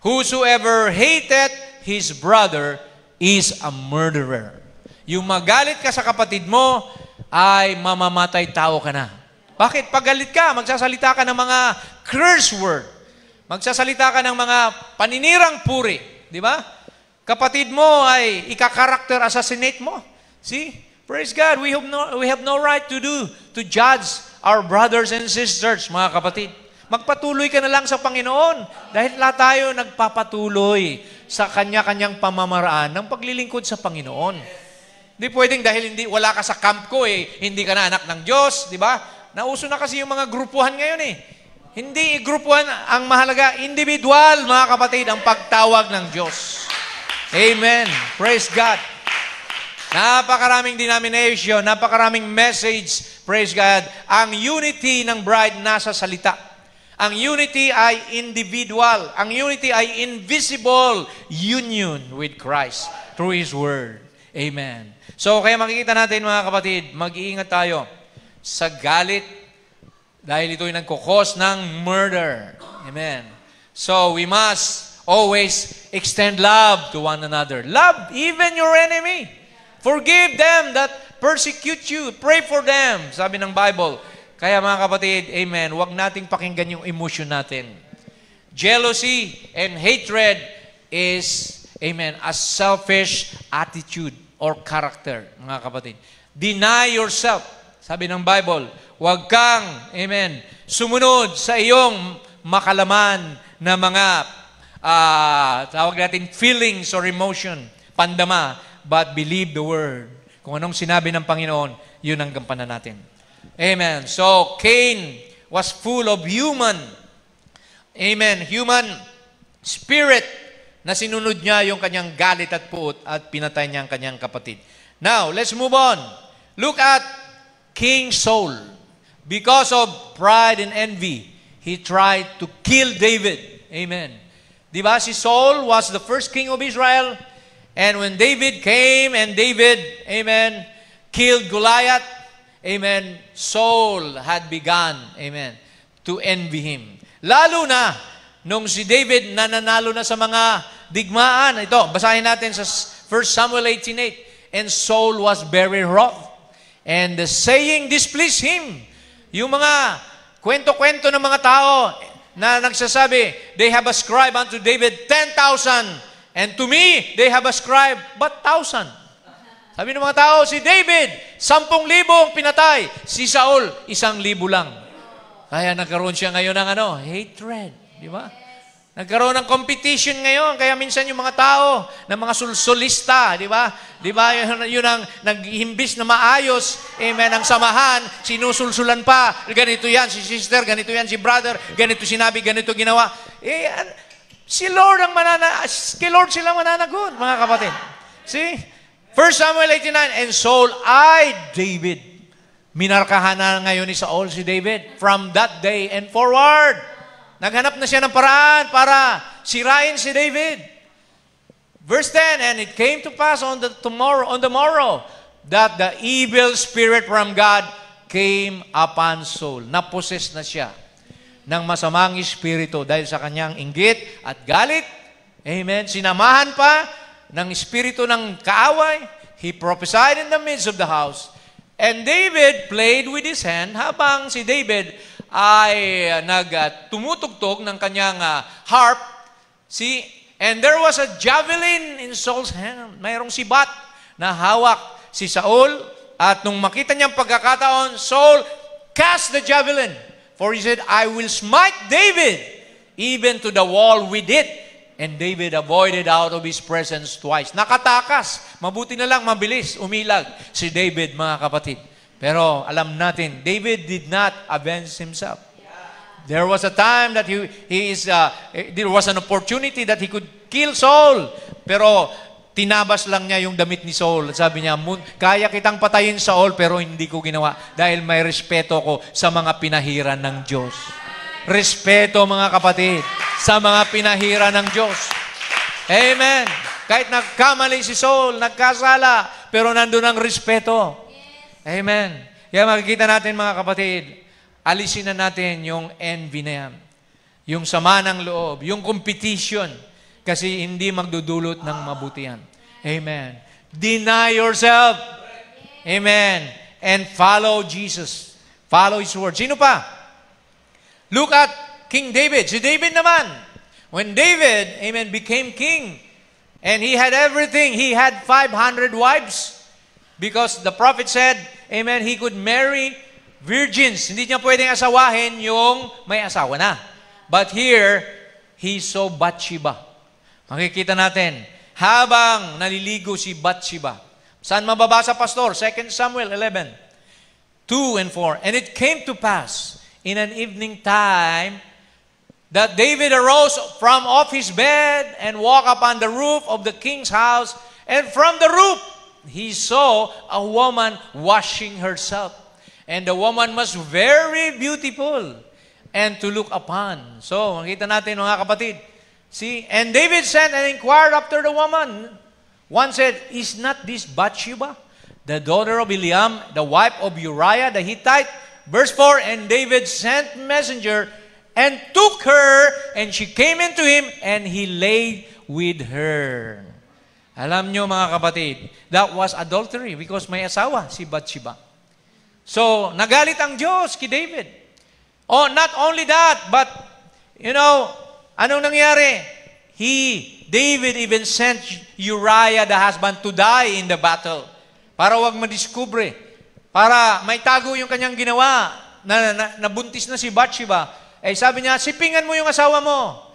Speaker 1: whosoever hateth his brother is a murderer. Yung magalit ka sa kapatid mo, ay mamamatay tao ka na. Bakit? Pag galit ka, magsasalita ka ng mga curse word. Magsasalita ka ng mga paninirang puri. Di ba? Kapatid mo ay ika-character assassinate mo. See? Praise God. We have no right to judge our brothers and sisters, mga kapatid. Magpatuloy ka na lang sa Panginoon. Dahil lahat tayo nagpapatuloy sa kanya-kanyang pamamaraan ng paglilingkod sa Panginoon. Hindi pwedeng dahil wala ka sa camp ko, hindi ka na anak ng Diyos. Di ba? Nauso na kasi yung mga grupuhan ngayon Hindi grupuhan ang mahalaga. Individual, mga kapatid, ang pagtawag ng Diyos. Amen. Praise God. Napakaraming denomination, napakaraming message. Praise God. Ang unity ng bride nasa salita. Ang unity ay individual. Ang unity ay invisible union with Christ through His Word. Amen. So, kaya makikita natin, mga kapatid, mag-iingat tayo sa galit dahil ito'y nagkukos ng murder. Amen. So, we must always extend love to one another. Love even your enemy. Forgive them that persecute you. Pray for them, sabi ng Bible. Kaya mga kapatid, amen, huwag nating pakinggan yung emotion natin. Jealousy and hatred is, amen, a selfish attitude or character, mga kapatid. Deny yourself. Sabi ng Bible, huwag kang, amen, sumunod sa iyong makalaman na mga, tawag natin, feelings or emotion, pandama, but believe the Word. Kung anong sinabi ng Panginoon, yun ang gampanan natin. Amen. So, Cain was full of human spirit na sinunod niya yung kanyang galit at puot at pinatay niya ang kanyang kapatid. Now, let's move on. Look at King Saul. Because of pride and envy, he tried to kill David. Amen. Di ba? Si Saul was the first king of Israel. And when David came and David, amen, killed Goliath, amen, Saul had begun, amen, to envy him. Lalo na, nung si David nananalo na sa mga digmaan. Ito, basahin natin sa 1 Samuel 18:8. And Saul was very wroth. And the saying displeased him. Yung mga kwento-kwento ng mga tao na nagsasabi, they have ascribed unto David 10,000. And to me, they have ascribed but 1,000. Sabi ng mga tao, si David, 10,000 ang pinatay. Si Saul, 1,000 lang. Kaya nagkaroon siya ngayon ng hatred. Di ba? Nagkaroon ng competition ngayon. Kaya minsan yung mga tao, ng mga sulsulista, di ba? Di ba? Yun ang naghihimbis na maayos, amen, ang samahan, sinusulsulan pa. Ganito yan, si sister, ganito yan, si brother, ganito sinabi, ganito ginawa. Si Lord ang kay Lord sila mananagot, mga kapatid. See? 1 Samuel 18:9, and Saul eyed David. Minarkahan na ngayon ni Saul si David from that day and forward. Naghanap na siya ng paraan para sirain si David. Verse 10, and it came to pass on the morrow that the evil spirit from God came upon Saul. Naposes na siya ng masamang espiritu dahil sa kanyang inggit at galit. Amen. Sinamahan pa ng espiritu ng kaaway. He prophesied in the midst of the house. And David played with his hand habang si David ay tumutugtog ng kanyang harp. See? And there was a javelin in Saul's hand. Mayroong sibat na hawak si Saul. At nung makita niyang pagkakataon, Saul cast the javelin. For he said, I will smite David even to the wall with it. And David avoided out of his presence twice. Nakatakas. Mabuti na lang, mabilis, umilag si David, mga kapatid. Pero alam natin, David did not avenge himself. There was a time that there was an opportunity that he could kill Saul. Pero tinabas lang niya yung damit ni Saul. At sabi niya, kaya kitang patayin Saul, pero hindi ko ginawa dahil may respeto ko sa mga pinahiran ng Diyos. Respeto, mga kapatid, sa mga pinahiran ng Diyos. Amen. Kahit nagkamali si Saul, nagkasala, pero nandun ang respeto. Amen. Kaya makikita natin, mga kapatid, alisin na natin yung envy na yan. Yung sama ng loob, yung competition, kasi hindi magdudulot ng mabutihan. Amen. Deny yourself. Amen. And follow Jesus. Follow His word. Sino pa? Look at King David. Si David naman. When David, amen, became king, and he had everything. He had 500 wives. Because the prophet said, amen, he could marry virgins. Hindi niya pwedeng asawahin yung may asawa na. But here, he saw Bathsheba. Makikita natin, habang naliligo si Bathsheba. Saan mababasa, Pastor? 2 Samuel 11, 2 and 4. And it came to pass in an evening time that David arose from off his bed and walked upon the roof of the king's house. And from the roof, he saw a woman washing herself. And the woman was very beautiful and to look upon. So, makita natin, mga kapatid. See, and David sent and inquired after the woman. One said, is not this Bathsheba, the daughter of Eliam, the wife of Uriah the Hittite? Verse 4, and David sent messenger and took her, and she came into him, and he lay with her. Alam nyo, mga kapatid, that was adultery because may asawa si Bathsheba. So, nagalit ang Diyos kay David. Oh, not only that, but, anong nangyari? David even sent Uriah, the husband, to die in the battle. Para wag madiskubre. Para may tago yung kanyang ginawa. Nabuntis na si Bathsheba. Sabi niya, sipingan mo yung asawa mo.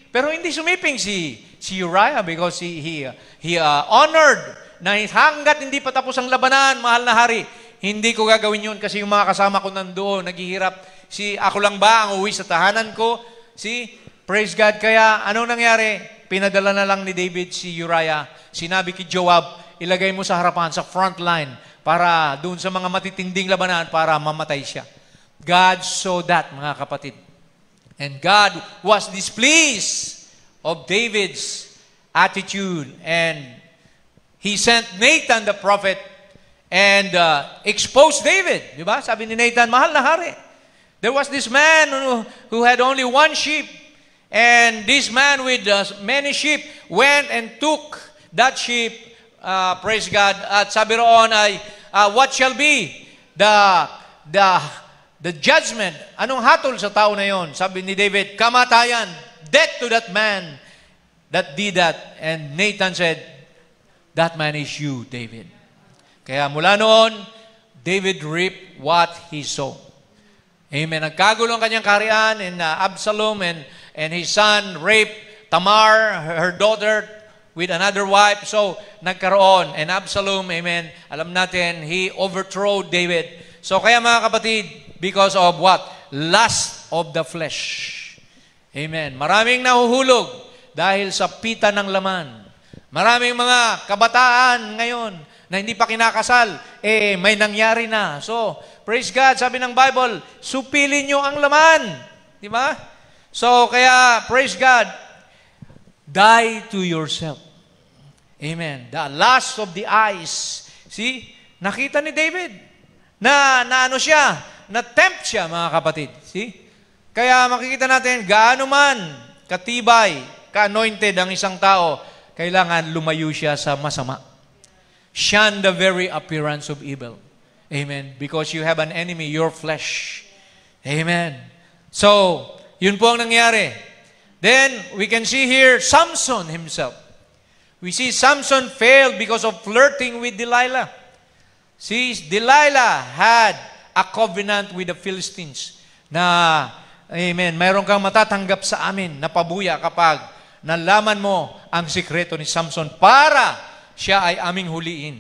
Speaker 1: Pero hindi sumiping si Uriah because he honored na hanggat hindi pa tapos ang labanan, mahal na hari, hindi ko gagawin yun kasi yung mga kasama ko nandoon, naghihirap. Ako lang ba ang uwi sa tahanan ko? Praise God. Kaya, anong nangyari? Pinadala na lang ni David si Uriah. Sinabi kay Joab, ilagay mo sa harapan, sa front line, para doon sa mga matitinding labanan, para mamatay siya. God saw that, mga kapatid. And God was displeased of David's attitude, and he sent Nathan the prophet and exposed David. Di ba? Sabi ni Nathan, mahal na hari. There was this man who had only one sheep, and this man with many sheep went and took that sheep, praise God, at sabi roon ay, what shall be the judgment? Anong hatol sa tao na yon? Sabi ni David, kamatayan, death to that man that did that. And Nathan said, that man is you, David. Kaya mula noon, David reaped what he sowed. Amen. Nagkagulo ang kanyang kaharian, and Absalom and his son raped Tamar, her daughter, with another wife. So, nagkaroon. And Absalom, amen, alam natin, he overthrew David. So, kaya mga kapatid, because of what? Lust of the flesh. Amen. Maraming nahuhulog dahil sa pita ng laman. Maraming mga kabataan ngayon na hindi pa kinakasal, may nangyari na. So, praise God, sabi ng Bible, supilin nyo ang laman. Di ba? So, kaya, praise God, die to yourself. Amen. The lust of the eyes. See? Nakita ni David na ano siya, na-tempt siya, mga kapatid. See? Kaya makikita natin, gaano man katibay, ka-anointed ang isang tao, kailangan lumayo siya sa masama. Shun the very appearance of evil. Amen. Because you have an enemy, your flesh. Amen. So, yun po ang nangyari. Then, we can see here, Samson himself. We see Samson failed because of flirting with Delilah. See, Delilah had a covenant with the Philistines na, amen, mayroon kang matatanggap sa amin na pabuya kapag nalaman mo ang sikreto ni Samson para siya ay aming huliin.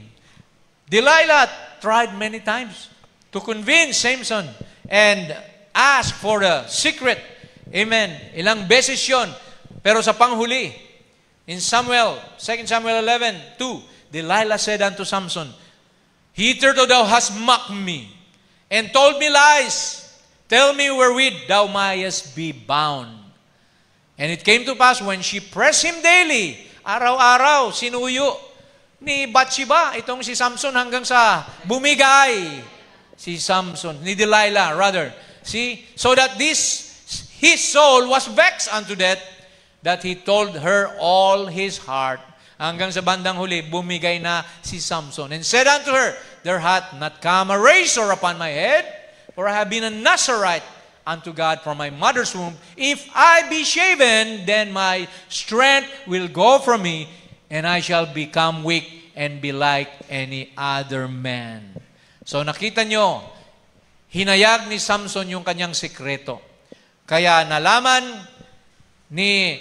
Speaker 1: Delilah tried many times to convince Samson and ask for the secret. Amen. Ilang beses yun. Pero sa panghuli, in Samuel, 2 Samuel 11:2, Delilah said unto Samson, hitherto thou hast mocked me, and told me lies. Tell me wherewith thou mayest be bound. And it came to pass when she pressed him daily, araw-araw, sinuyo ni Bathsheba, itong si Samson hanggang sa bumigay si Samson, ni Delilah rather. See? So that his soul was vexed unto death, that he told her all his heart. Hanggang sa bandang huli, bumigay na si Samson. And said unto her, there hath not come a razor upon my head, for I have been a Nazarite unto God from my mother's womb. If I be shaven, then my strength will go from me, and I shall become weak and be like any other man. So nakita nyo, hinayag ni Samson yung kanyang sekreto. Kaya nalaman ni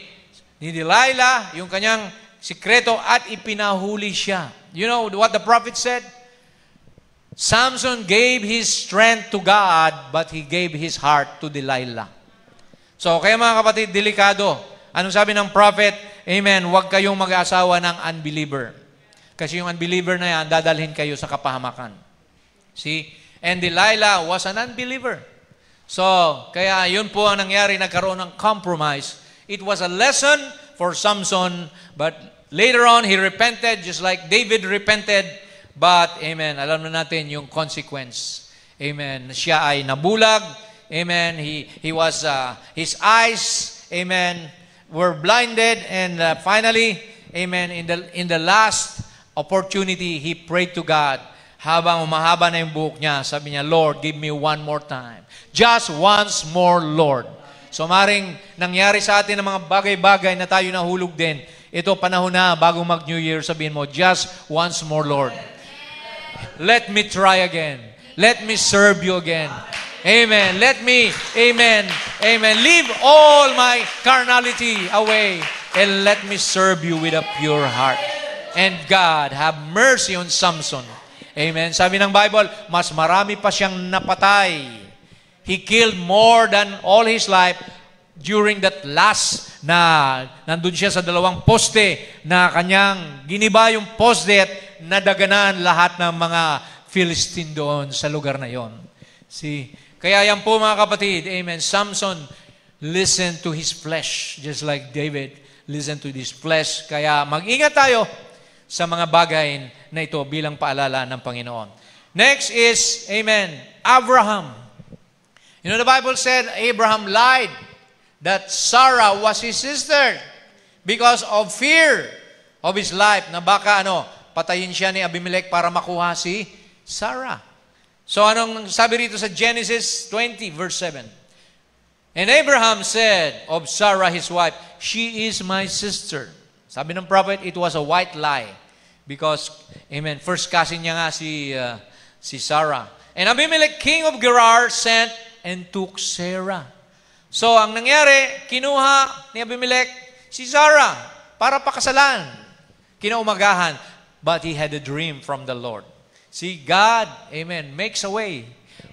Speaker 1: Delilah yung kanyang sekreto at ipinahuli siya. You know what the prophet said? Samson gave his strength to God, but he gave his heart to Delilah. So, kaya mga kapatid, delikado. Anong sabi ng prophet? Amen, huwag kayong mag-asawa ng unbeliever. Kasi yung unbeliever na yan, dadalhin kayo sa kapahamakan. See? And Delilah was an unbeliever. So, kaya yun po ang nangyari, nagkaroon ng compromise. It was a lesson for Samson, but later on, he repented, just like David repented. But, amen, alam na natin yung consequence. Amen. Siya ay nabulag. Amen. He was, his eyes, amen, were blinded. And finally, amen, in the last opportunity, he prayed to God. Habang umahaba na yung buhok niya, sabi niya, Lord, give me one more time. Just once more, Lord. So, maring nangyari sa atin ng mga bagay-bagay na tayo nahulog din. Ito, panahon na, bago mag-New Year, sabihin mo, just once more, Lord. Let me try again. Let me serve you again. Amen. Let me, amen, amen, leave all my carnality away and let me serve you with a pure heart. And God, have mercy on Samson. Amen. Sabi ng Bible, mas marami pa siyang napatay. He killed more than all his life during that last na nandun siya sa dalawang poste na kanyang giniba yung poste at nadaganan lahat ng mga Philistine doon sa lugar na yon. See? Kaya yan po mga kapatid, amen, Samson listened to his flesh just like David listen to this flesh. Kaya mag-ingat tayo sa mga bagay na ito bilang paalala ng Panginoon. Next is, amen, Abraham. You know, the Bible said Abraham lied that Sarah was his sister because of fear of his life, na baka patayin siya ni Abimelech para makuha si Sarah. So anong sabi rito sa Genesis 20 verse 7? And Abraham said of Sarah his wife, she is my sister. Sabi ng prophet, it was a white lie. Because, amen, first cousin niya nga si Sarah. And Abimelech, king of Gerar, sent and took Sarah. So, ang nangyari, kinuha ni Abimelech si Sarah para pakasalan. Kinaumagahan. But he had a dream from the Lord. See, God, amen, makes a way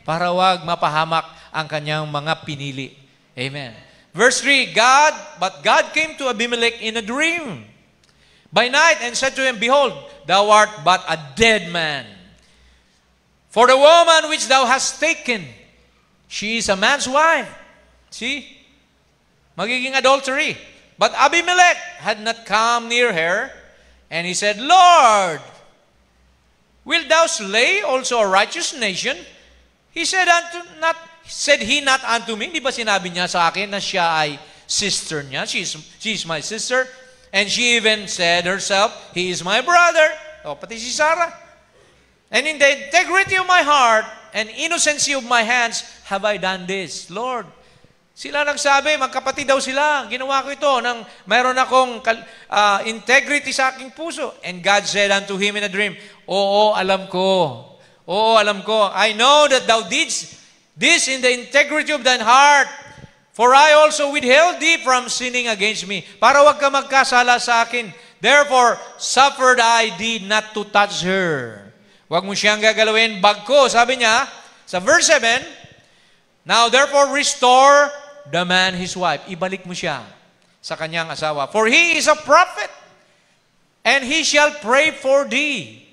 Speaker 1: para wag mapahamak ang kanyang mga pinili. Amen. Verse 3, but God came to Abimelech in a dream by night and said to him, behold, thou art but a dead man. For the woman which thou hast taken, she is a man's wife. See? Magiging adultery. But Abimelech had not come near her, and he said, Lord, wilt thou slay also a righteous nation? He said he not unto me, di ba sinabi niya sa akin na siya ay sister niya? She is my sister. And she even said herself, he is my brother. O, pati si Sarah. And in the integrity of my heart and innocency of my hands have I done this. Lord, sila nagsabi, magkapatid daw sila. Ginawa ko ito nang mayroon akong integrity sa aking puso. And God said unto him in a dream, Oo, alam ko. Oo, alam ko. I know that thou didst this in the integrity of thine heart. For I also withheld thee from sinning against me. Para wag ka magkasala sa akin. Therefore, suffered I thee not to touch her. Wag mo siyang gagalawin. Bagko, sabi niya, sa verse 7, now therefore restore the man his wife. Ibalik mo siya sa kanyang asawa. For he is a prophet, and he shall pray for thee,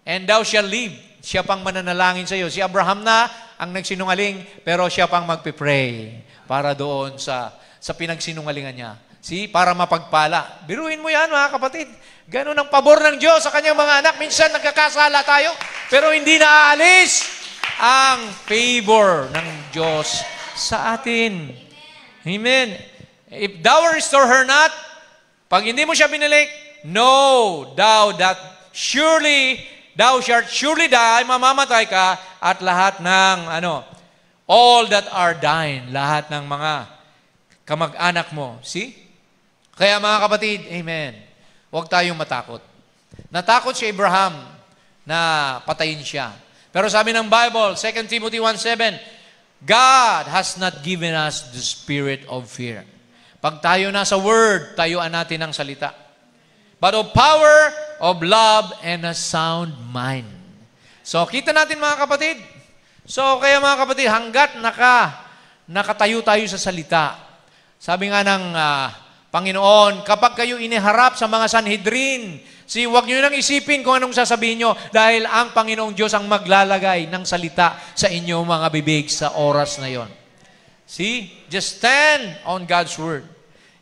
Speaker 1: and thou shall live. Siya pang mananalangin sa iyo. Si Abraham na ang nagsinungaling, pero siya pang magpipray para doon sa pinagsinungalingan niya. See? Para mapagpala. Biruin mo yan, mga kapatid. Ganun ang pabor ng Diyos sa kanyang mga anak. Minsan nagkakasala tayo, pero hindi naaalis ang favor ng Diyos sa atin. Amen. If thou restore her not, pag hindi mo siya binalik, know thou that thou shalt surely die, mamamatay ka, at lahat ng, all that are thine, lahat ng mga kamag-anak mo. See? Kaya mga kapatid, amen, huwag tayong matakot. Natakot si Abraham na patayin siya. Pero sabi ng Bible, 2 Timothy 1:7, God has not given us the spirit of fear. Pag tayo nasa Word, tayuan natin ang salita. But of power, of love, and a sound mind. So, kita natin mga kapatid. So, kaya mga kapatid, hanggat nakatayo tayo sa salita. Sabi nga ng Panginoon, kapag kayo iniharap sa mga Sanhedrin, huwag nyo nang isipin kung anong sasabihin nyo dahil ang Panginoong Diyos ang maglalagay ng salita sa inyong mga bibig sa oras na yon. See? Just stand on God's Word.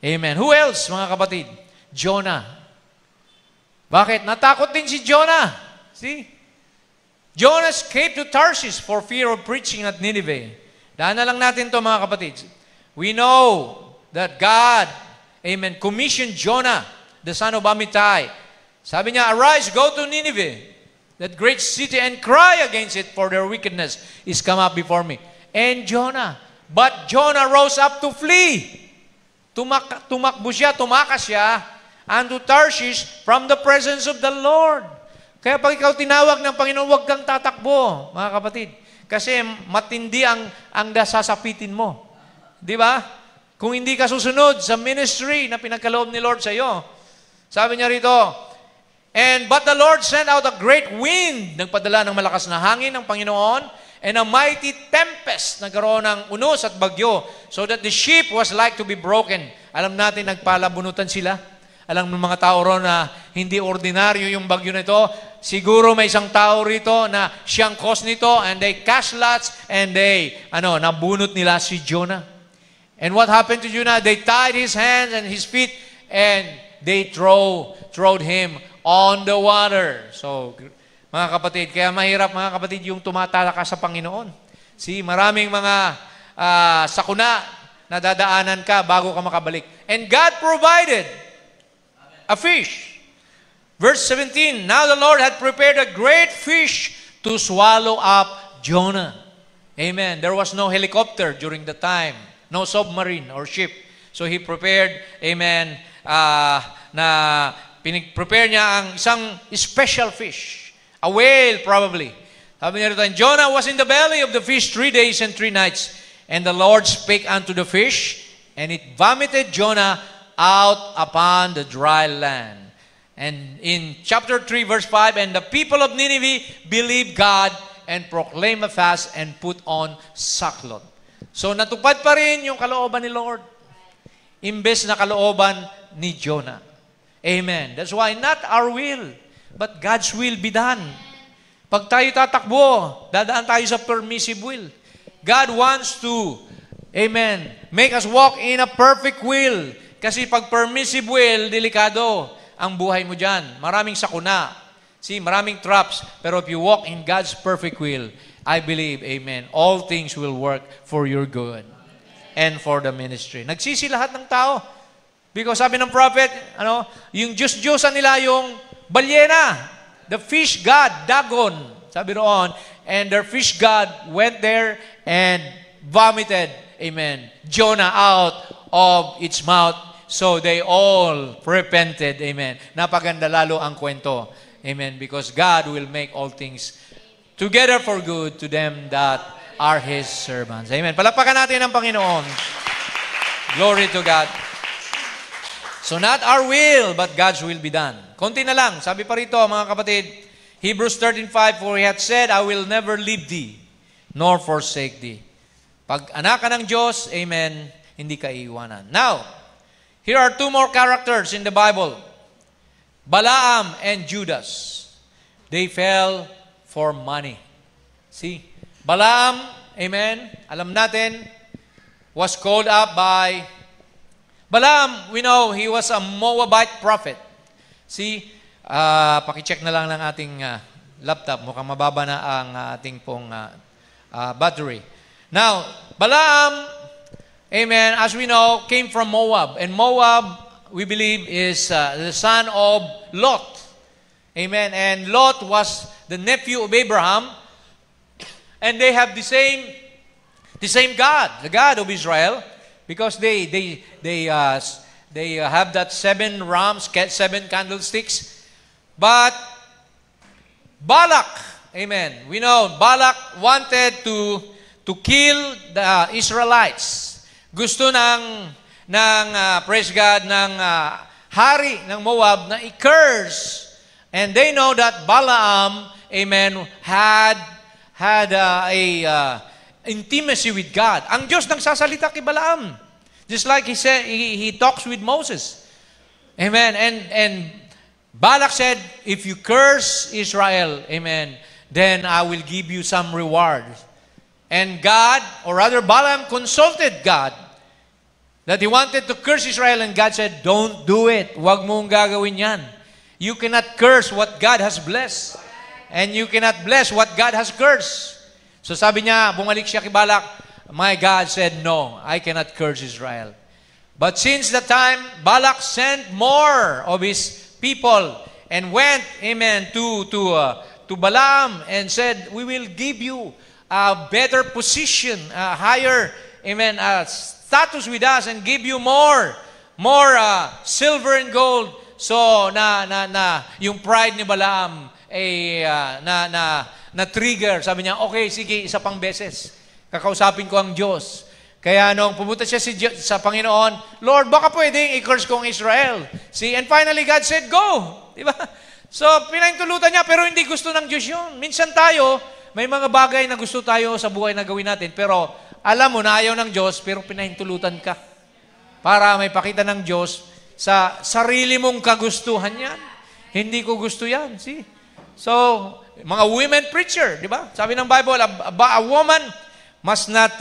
Speaker 1: Amen. Who else, mga kapatid? Jonah. Bakit? Natakot din si Jonah. See? Jonah escaped to Tarshish for fear of preaching at Nineveh. Daan na lang natin to mga kapatid. We know that God, amen, commissioned Jonah, the son of Amittai. Sabi niya, arise, go to Nineveh, that great city, and cry against it, for their wickedness is come up before me. And but Jonah rose up to flee. Tumakbo siya, tumakas siya, unto Tarshish from the presence of the Lord. Kaya pag ikaw tinawag ng Panginoon, huwag kang tatakbo, mga kapatid. Kasi matindi ang sasapitin mo. Di ba? Kung hindi ka susunod sa ministry na pinagkaloob ni Lord sa iyo. Sabi niya rito, but the Lord sent out a great wind, nagpadala ng malakas na hangin ng Panginoon, and a mighty tempest, nagkaroon ng unos at bagyo, so that the ship was like to be broken. Alam natin, nagpalabunutan sila. Alam ng mga tao ron na hindi ordinaryo yung bagyo na ito. Siguro may isang tao rito na siyang cause nito, and they cast lots, and nabunot nila si Jonah. And what happened to Jonah? They tied his hands and his feet and they throwed him on the water. So, mga kapatid, kaya mahirap mga kapatid yung tumatalakas sa Panginoon. See, maraming mga sakuna na dadaanan ka bago ka makabalik. And God provided a fish. Verse 17, now the Lord had prepared a great fish to swallow up Jonah. Amen. There was no helicopter during the time, no submarine or ship. So he prepared, amen, prepare niya ang isang special fish. A whale probably. Sabi niya rito, and Jonah was in the belly of the fish 3 days and 3 nights. And the Lord spake unto the fish, and it vomited Jonah out upon the dry land. And in chapter 3, verse 5, and the people of Nineveh believed God and proclaimed a fast and put on sackcloth. So natupad pa rin yung kalooban ni Lord. Imbes na kalooban ni Jonah. Amen. That's why not our will, but God's will be done. Pag tayo tatakbo, dadaan tayo sa permissive will. God wants to, amen, make us walk in a perfect will. Kasi pag permissive will, delikado ang buhay mo dyan. Maraming sakuna. See, maraming traps. Pero if you walk in God's perfect will, I believe, amen, all things will work for your good and for the ministry. Nagsisi lahat ng tao. Because sabi ng prophet, yung Diyos-Diyosan nila yung balyena, the fish god, Dagon, sabi roon, and their fish god went there and vomited, amen, Jonah out of its mouth. So they all repented, amen. Napaganda lalo ang kwento, amen, because God will make all things together for good to them that are His servants. Amen. Palakpakan natin ang Panginoon. Glory to God. So not our will, but God's will be done. Konti na lang. Sabi pa rito, mga kapatid, Hebrews 13:5, for He hath said, I will never leave thee, nor forsake thee. Pag anak ka ng Diyos, amen, hindi ka iiwanan. Now, here are two more characters in the Bible. Balaam and Judas. They fell for money. See, Balaam, amen, alam natin, was called up by Balaam, we know, he was a Moabite prophet. See, pakicheck na lang ng ating laptop. Mukhang mababa na ang ating pong battery. Now, Balaam, amen, as we know, came from Moab. And Moab, we believe, is the son of Lot. Amen. And Lot was the nephew of Abraham. And they have the same God, the God of Israel. Because they have that 7 rams, 7 candlesticks. But Balak, amen. We know Balak wanted to kill the Israelites. Gusto ng praise God ng hari ng Moab na i-curse. And they know that Balaam, amen, had intimacy with God. Ang Diyos nang sasalita kay Balaam. Just like he said, he talks with Moses. Amen. And Balak said, if you curse Israel, amen, then I will give you some reward. And God, or rather Balaam consulted God that he wanted to curse Israel, and God said, don't do it. Huwag mong gagawin yan. You cannot curse what God has blessed. And you cannot bless what God has cursed. So sabi niya, bumalik siya kay Balak, my God said, no, I cannot curse Israel. But since the time, Balak sent more of his people and went, amen, to Balaam and said, we will give you a better position, a higher, amen, status with us and give you more silver and gold. So, yung pride ni Balaam, na-trigger. Sabi niya, okay, sige, isa pang beses. Kakausapin ko ang Diyos. Kaya nung pumunta siya sa Panginoon, Lord, baka pwedeng i-curse ko ang Israel. See, and finally, God said, go. Diba? So, pinahintulutan niya, pero hindi gusto ng Diyos yun. Minsan tayo, may mga bagay na gusto tayo sa buhay na gawin natin, pero alam mo na ayaw ng Diyos, pero pinahintulutan ka. Para may pakita ng Diyos sa sarili mong kagustuhan yan. Hindi ko gusto yan. See? So, mga women preacher, di ba? Sabi ng Bible, a woman must not,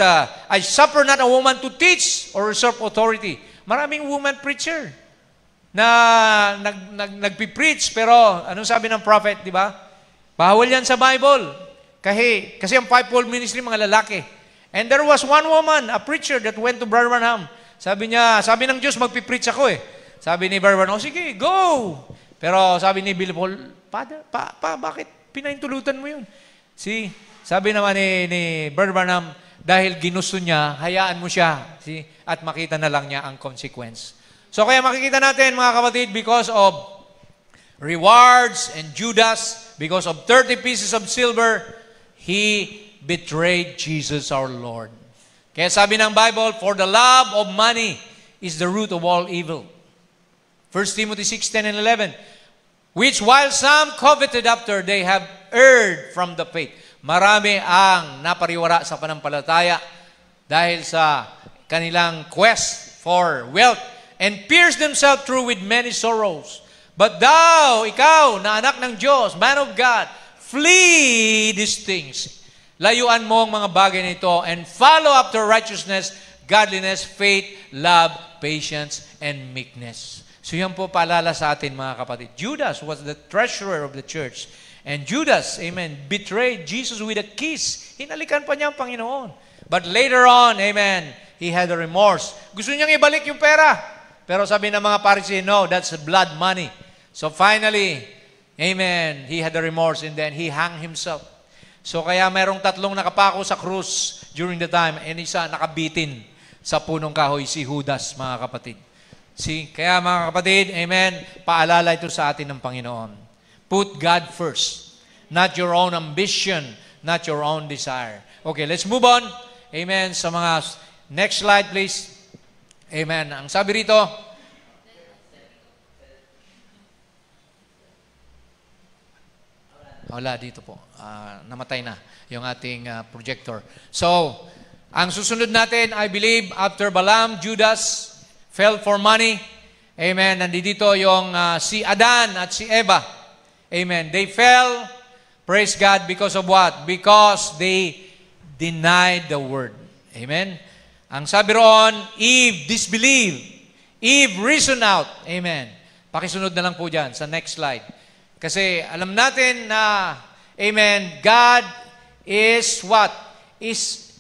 Speaker 1: I suffer not a woman to teach or usurp authority. Maraming woman preacher. na nagpipreach, pero anong sabi ng prophet, di ba? Bawal yan sa Bible. Kasi ang fivefold ministry, mga lalaki. And there was one woman, a preacher that went to Brother Branham. Sabi ng Diyos, magpipreach ako eh. Sabi ni Brother Branham, sige, go! Pero sabi ni Billy Paul, bakit pinaintulutan mo yun? Sabi naman ni Brother Branham, dahil ginusto niya, hayaan mo siya. At makita na lang niya ang consequence. So kaya makikita natin, mga kapatid, because of rewards and Judas, because of 30 pieces of silver, he betrayed Jesus our Lord. Kaya sabi ng Bible, for the love of money is the root of all evil. 1 Timothy 6:10 and 11, which while some coveted after, they have erred from the faith. Marami ang napariwara sa panampalataya dahil sa kanilang quest for wealth and pierced themselves through with many sorrows. But thou, ikaw, na anak ng Diyos, man of God, flee these things. Layuan mo ang mga bagay nito and follow after righteousness, godliness, faith, love, patience, and meekness. So yan po paalala sa atin, mga kapatid. Judas was the treasurer of the church. And Judas, amen, betrayed Jesus with a kiss. Hinalikan pa niya ang Panginoon. But later on, amen, he had a remorse. Gusto niyang ibalik yung pera. Pero sabi ng mga Pharisee, no, that's blood money. So finally, amen, he had a remorse and then he hung himself. So kaya merong 3 nakapako sa krus during the time and isa nakabitin sa punong kahoy, si Judas, mga kapatid. Kaya mga kapatid, amen, paalala ito sa atin ng Panginoon. Put God first, not your own ambition, not your own desire. Okay, let's move on. Amen. Sa mga next slide, please. Amen. Ang sabi rito, wala dito po. Namatay na yung ating projector. So, ang susunod natin, I believe, after Balaam, Judas fell for money. Amen. Nandito yung si Adan at si Eva. Amen. They fell, praise God, because of what? Because they denied the word. Amen. Ang sabi roon, Eve disbelieved. Eve reasoned out. Amen. Pakisunod na lang po dyan sa next slide. Kasi alam natin na, amen, God is what? Is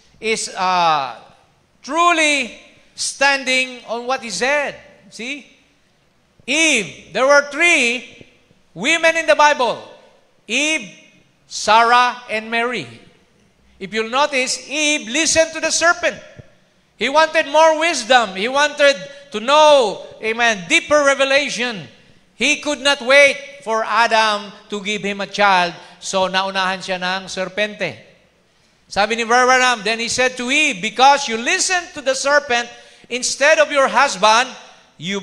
Speaker 1: truly standing on what He said. See? Eve, there were 3 women in the Bible. Eve, Sarah, and Mary. If you'll notice, Eve listened to the serpent. He wanted more wisdom. He wanted to know, amen, deeper revelation. He could not wait for Adam to give him a child, so naunahan siya ng serpente. Sabi ni Branham, then he said to Eve, because you listened to the serpent, instead of your husband, you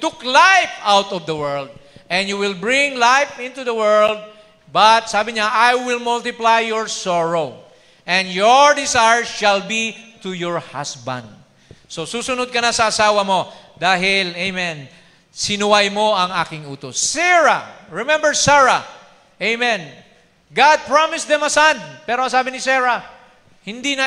Speaker 1: took life out of the world, and you will bring life into the world, but sabi niya, I will multiply your sorrow, and your desire shall be to your husband. So susunod ka na sa asawa mo, dahil, amen, sinuway mo ang aking utos. Sarah, remember Sarah? Amen. God promised them a son. Pero sabi ni Sarah, hindi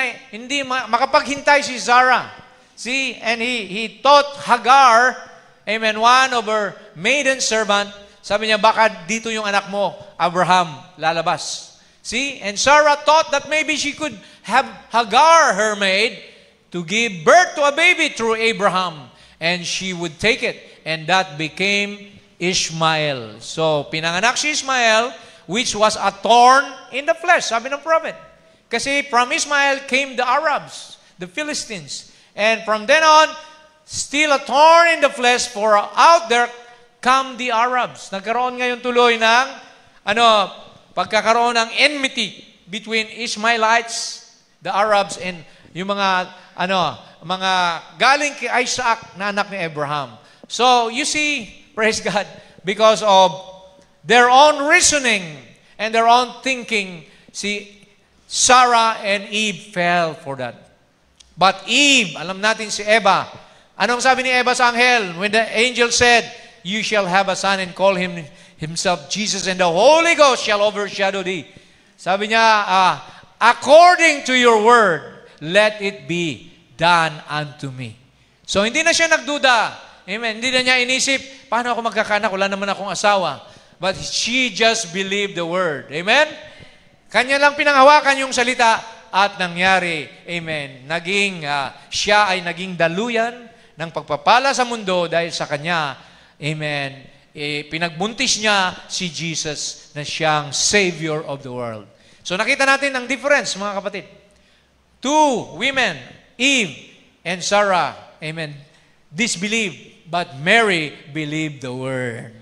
Speaker 1: makapaghintay si Sarah. See, and he taught Hagar, amen, one of her maiden servant, sabi niya, baka dito yung anak mo, Abraham, lalabas. See, and Sarah thought that maybe she could have Hagar, her maid, to give birth to a baby through Abraham. And she would take it. And that became Ishmael. So, pinanganak si Ishmael, which was a thorn in the flesh, sabi ng prophet. Kasi from Ishmael came the Arabs, the Philistines. And from then on, still a thorn in the flesh, for out there come the Arabs. Nagkaroon ngayon tuloy ng, pagkakaroon ng enmity between Ishmaelites, the Arabs, and yung mga galing kay Isaac na anak ni Abraham. So, you see, praise God, because of their own reasoning and their own thinking, see, Sarah and Eve fell for that. But Eve, alam natin si Eva, anong sabi ni Eva sa anghel? When the angel said, you shall have a son and call himself Jesus, and the Holy Ghost shall overshadow thee. Sabi niya, according to your word, let it be done unto me. So, hindi na siya nagduda. Amen. Hindi na niya inisip, paano ako magkakanak? Wala naman akong asawa. But she just believed the word. Amen? Kanya lang pinanghawakan yung salita at nangyari. Amen. Siya ay naging daluyan ng pagpapala sa mundo dahil sa kanya. Amen. Pinagbuntis niya si Jesus na siyang Savior of the world. So nakita natin ang difference, mga kapatid. Two women, Eve and Sarah, amen, disbelieved, but Mary believed the word.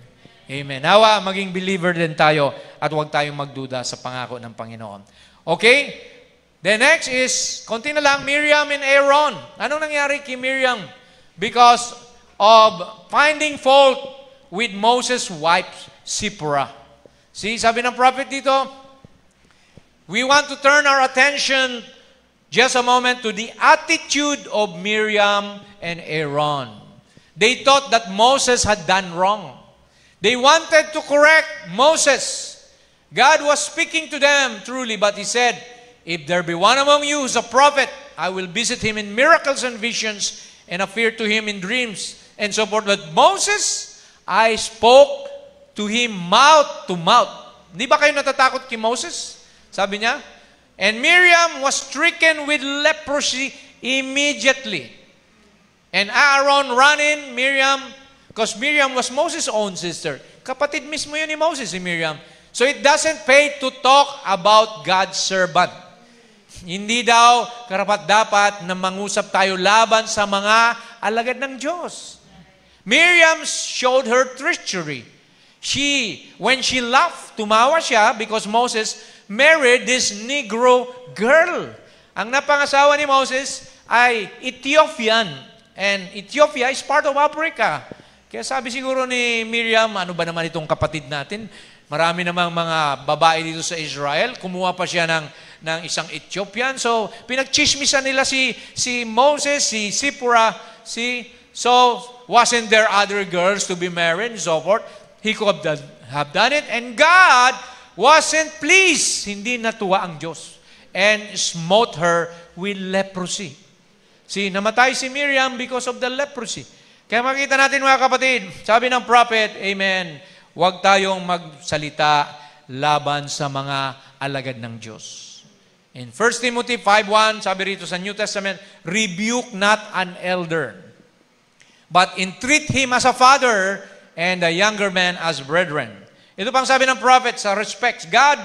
Speaker 1: Amen. Nawa, maging believer din tayo at huwag tayong magduda sa pangako ng Panginoon. Okay? The next is, konti na lang, Miriam and Aaron. Anong nangyari kay Miriam? Because of finding fault with Moses' wife, Zipporah. See, sabi ng prophet dito, we want to turn our attention just a moment to the attitude of Miriam and Aaron. They thought that Moses had done wrong. They wanted to correct Moses. God was speaking to them truly, but He said, if there be one among you who's a prophet, I will visit him in miracles and visions and appear to him in dreams and so forth. But Moses, I spoke to him mouth to mouth. Di ba kayo natatakot kay Moses? Sabi niya, and Miriam was stricken with leprosy immediately. And Aaron ran in, Miriam, because Miriam was Moses' own sister. Kapatid mismo yun ni Moses, si Miriam. So it doesn't pay to talk about God's servant. Hindi daw karapat-dapat na mangusap tayo laban sa mga alagad ng Diyos. Miriam showed her treachery. When she laughed, tumawa siya because Moses married this Negro girl. Ang napangasawa ni Moses ay Ethiopian. And Ethiopia is part of Africa. Kaya sabi siguro ni Miriam, ano ba naman itong kapatid natin? Marami namang mga babae dito sa Israel. Kumuha pa siya ng isang Ethiopian. So, pinagchismisan nila si Moses, si Zipporah. So, wasn't there other girls to be married and so forth? He could have done it. And God wasn't pleased. Hindi natuwa ang Diyos. And smote her with leprosy. Namatay si Miriam because of the leprosy. Kaya makita natin mga kapatid, sabi ng prophet, amen, huwag tayong magsalita laban sa mga alagad ng Diyos. In 1 Timothy 5:1, sabi rito sa New Testament, rebuke not an elder, but entreat him as a father and the younger man as brethren. Ito pang sabi ng prophet sa respects. God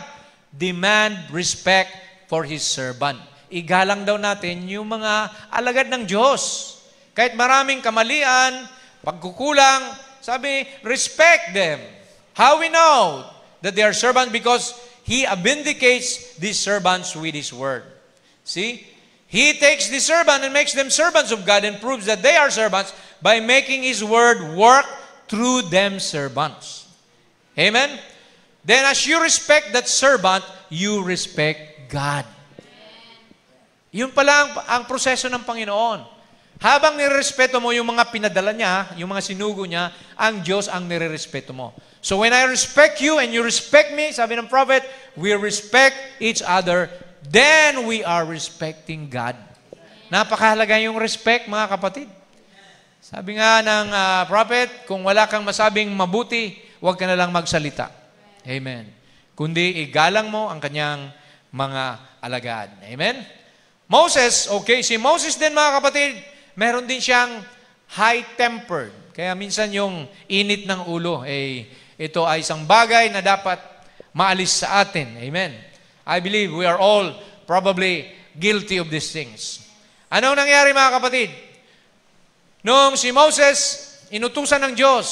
Speaker 1: demand respect for His servant. Igalang daw natin yung mga alagad ng Diyos. Kahit maraming kamalian, pagkukulang, sabi, respect them. How we know that they are servants? Because He vindicates these servants with His word. See? He takes the servant and makes them servants of God and proves that they are servants by making His word work through them servants. Amen? Then as you respect that servant, you respect God. Yun pala ang proseso ng Panginoon. Habang nirerespeto mo yung mga pinadala niya, yung mga sinugo niya, ang Diyos ang nirerespeto mo. So when I respect you and you respect me, sabi ng prophet, we respect each other, then we are respecting God. Napakahalaga yung respect, mga kapatid. Sabi nga ng prophet, kung wala kang masabing mabuti, huwag ka na lang magsalita. Amen. Kundi igalang mo ang kanyang mga alagad. Amen? Moses, okay, si Moses din mga kapatid, meron din siyang high-tempered. Kaya minsan yung init ng ulo, ito ay isang bagay na dapat maalis sa atin. Amen? I believe we are all probably guilty of these things. Anong nangyari mga kapatid? Noong si Moses, inutusan ng Diyos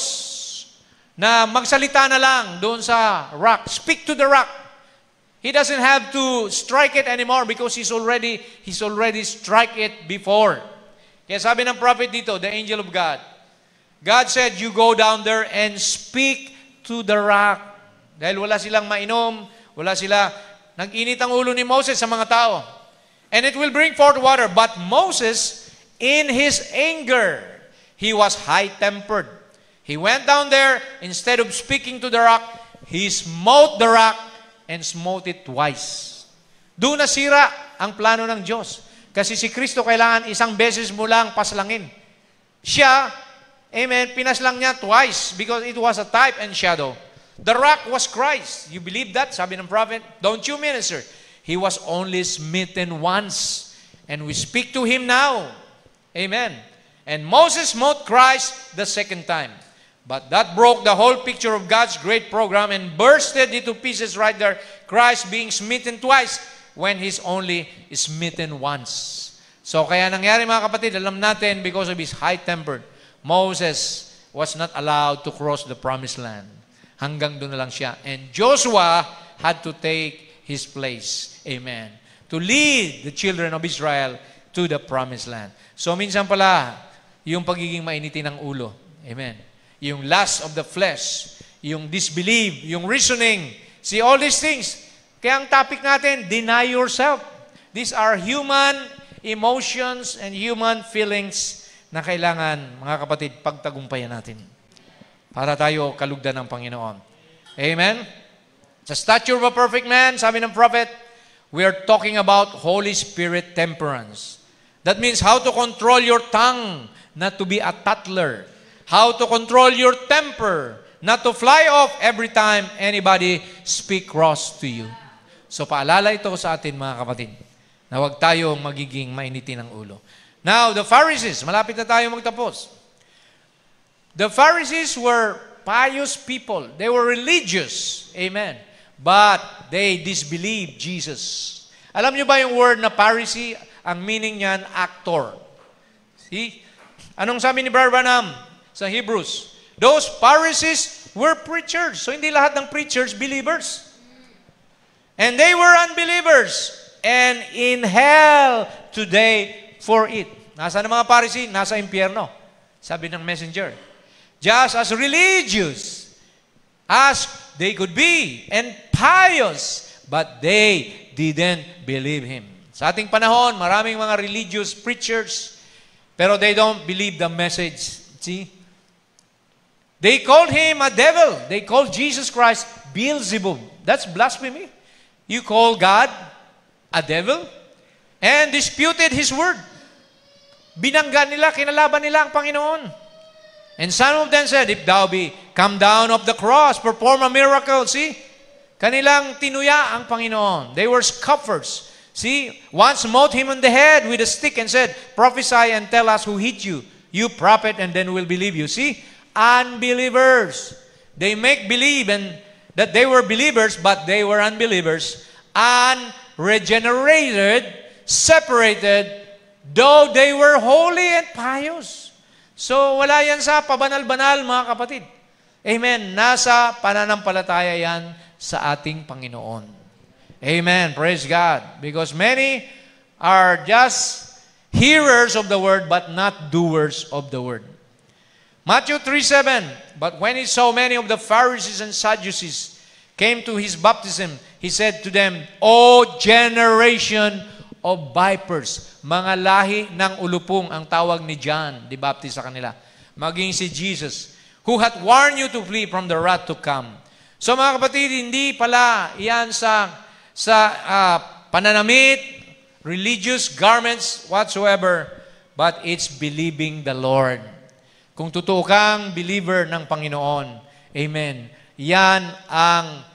Speaker 1: na magsalita na lang doon sa rock. Speak to the rock. He doesn't have to strike it anymore because he's already strike it before. Kaya sabi ng prophet dito, the angel of God, God said, you go down there and speak to the rock. Dahil wala silang mainom, nag-init ang ulo ni Moses sa mga tao. And it will bring forth water. But Moses, in his anger, he was high-tempered. He went down there, instead of speaking to the rock, he smote the rock and smote it twice. Doon nasira ang plano ng Diyos. Kasi si Kristo kailangan isang beses mo lang paslangin. Siya, Amen. Pinaslang niya twice because it was a type and shadow. The rock was Christ. You believe that? Sabi ng prophet, don't you, minister? He was only smitten once. And we speak to him now. Amen. And Moses smote Christ the second time. But that broke the whole picture of God's great program and bursted into pieces right there. Christ being smitten twice when He's only smitten once. So kaya nangyari mga kapatid, alam natin because of his high-tempered, Moses was not allowed to cross the promised land. Hanggang doon na lang siya. And Joshua had to take his place. Amen. To lead the children of Israel to the promised land. So minsan pala, yung pagiging mainitin ng ulo. Amen. Yung lust of the flesh, yung disbelief, yung reasoning. See, all these things. Kaya ang topic natin, deny yourself. These are human emotions and human feelings na kailangan, mga kapatid, pagtagumpayan natin para tayo kalugdan ng Panginoon. Amen? Sa stature of a perfect man, sabi ng prophet, we are talking about Holy Spirit temperance. That means how to control your tongue, not to be a tattler. How to control your temper, not to fly off every time anybody speak cross to you. So paalala ito sa atin, mga kapatid, na huwag tayong magiging mainitin ng ulo. Now, the Pharisees, malapit na tayo magtapos. The Pharisees were pious people. They were religious. Amen. But they disbelieved Jesus. Alam niyo ba yung word na Pharisee? Ang meaning niyan, actor. See? Anong sabi ni Brother Branham sa Hebrews? Those Pharisees were preachers. So hindi lahat ng preachers believers. And they were unbelievers. And in hell today for it. Nasa ng mga Pharisee? Nasa impyerno. Sabi ng messenger. Just as religious as they could be and pious, but they didn't believe Him. Sa ating panahon, maraming mga religious preachers, pero they don't believe the message. See? They called Him a devil. They called Jesus Christ Beelzebub. That's blasphemy. You call God a devil? And disputed His word. Binangga nila, kinalaban nila ang Panginoon. And some of them said, if thou be come down off the cross, perform a miracle. See? Kanilang tinuya ang Panginoon. They were scoffers. See? One smote him on the head with a stick and said, prophesy and tell us who hit you. You prophet, and then we'll believe you. See? Unbelievers. They make believe and that they were believers, but they were unbelievers. Unregenerated, separated, though they were holy and pious. So, wala yan sa pabanal-banal, mga kapatid. Amen. Nasa pananampalataya yan sa ating Panginoon. Amen. Praise God. Because many are just hearers of the word, but not doers of the word. Matthew 3:7, but when he saw many of the Pharisees and Sadducees came to his baptism, he said to them, O generation of vipers, mga lahi ng ulupong ang tawag ni John, di Baptist sa kanila, maging si Jesus, who hath warned you to flee from the wrath to come. So mga kapatid, hindi pala yan sa pananamit, religious garments, whatsoever, but it's believing the Lord. Kung totoo kang believer ng Panginoon, amen, yan ang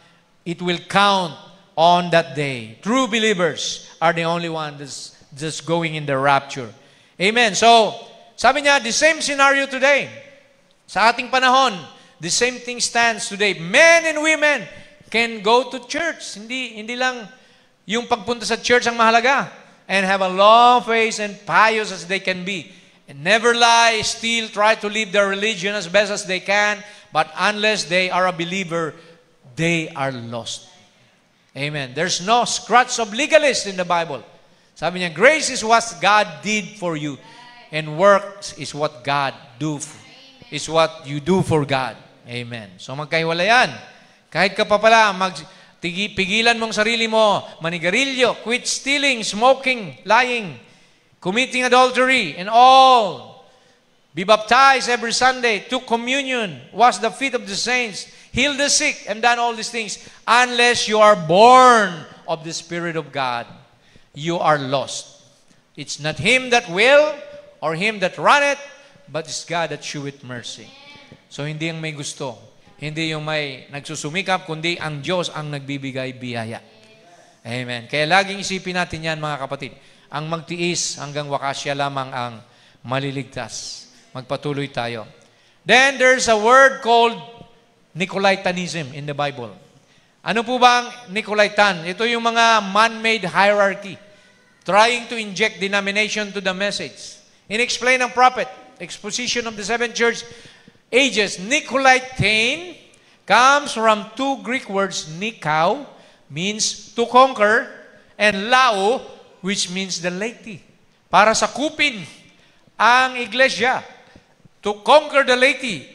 Speaker 1: it will count on that day. True believers are the only one that's just going in the rapture. Amen. So, sabi niya, the same scenario today. Sa ating panahon, the same thing stands today. Men and women can go to church. Hindi lang yung pagpunta sa church ang mahalaga. And have a long face and pious as they can be. And never lie, steal, try to live their religion as best as they can. But unless they are a believer, they are lost. Amen. There's no scratch of legalist in the Bible. Sabi niya, grace is what God did for you. And works is what God is what you do for God. Amen. So magkahiwala yan. Kahit ka pa pala, pigilan mong sarili mo, manigarilyo, quit stealing, smoking, lying, committing adultery, and all. Be baptized every Sunday, took communion, wash the feet of the saints, heal the sick, and done all these things. Unless you are born of the Spirit of God, you are lost. It's not him that will or him that runneth, but it's God that sheweth mercy. So hindi yung may gusto, hindi yung may nagsusumikap, kundi ang Diyos ang nagbibigay biyaya. Amen. Kaya laging isipin natin yan, mga kapatid. Ang magtiis hanggang wakas, siya lamang ang maliligtas. Magpatuloy tayo. Then there's a word called Nicolaitanism in the Bible. Ano po ba ang Nicolaitan? Ito yung mga man-made hierarchy trying to inject denomination to the message. In-explain ng prophet, exposition of the seven church ages, Nicolaitan comes from two Greek words, Nikao, means to conquer, and Lao, which means the laity. Para sakupin ang iglesia, to conquer the laity.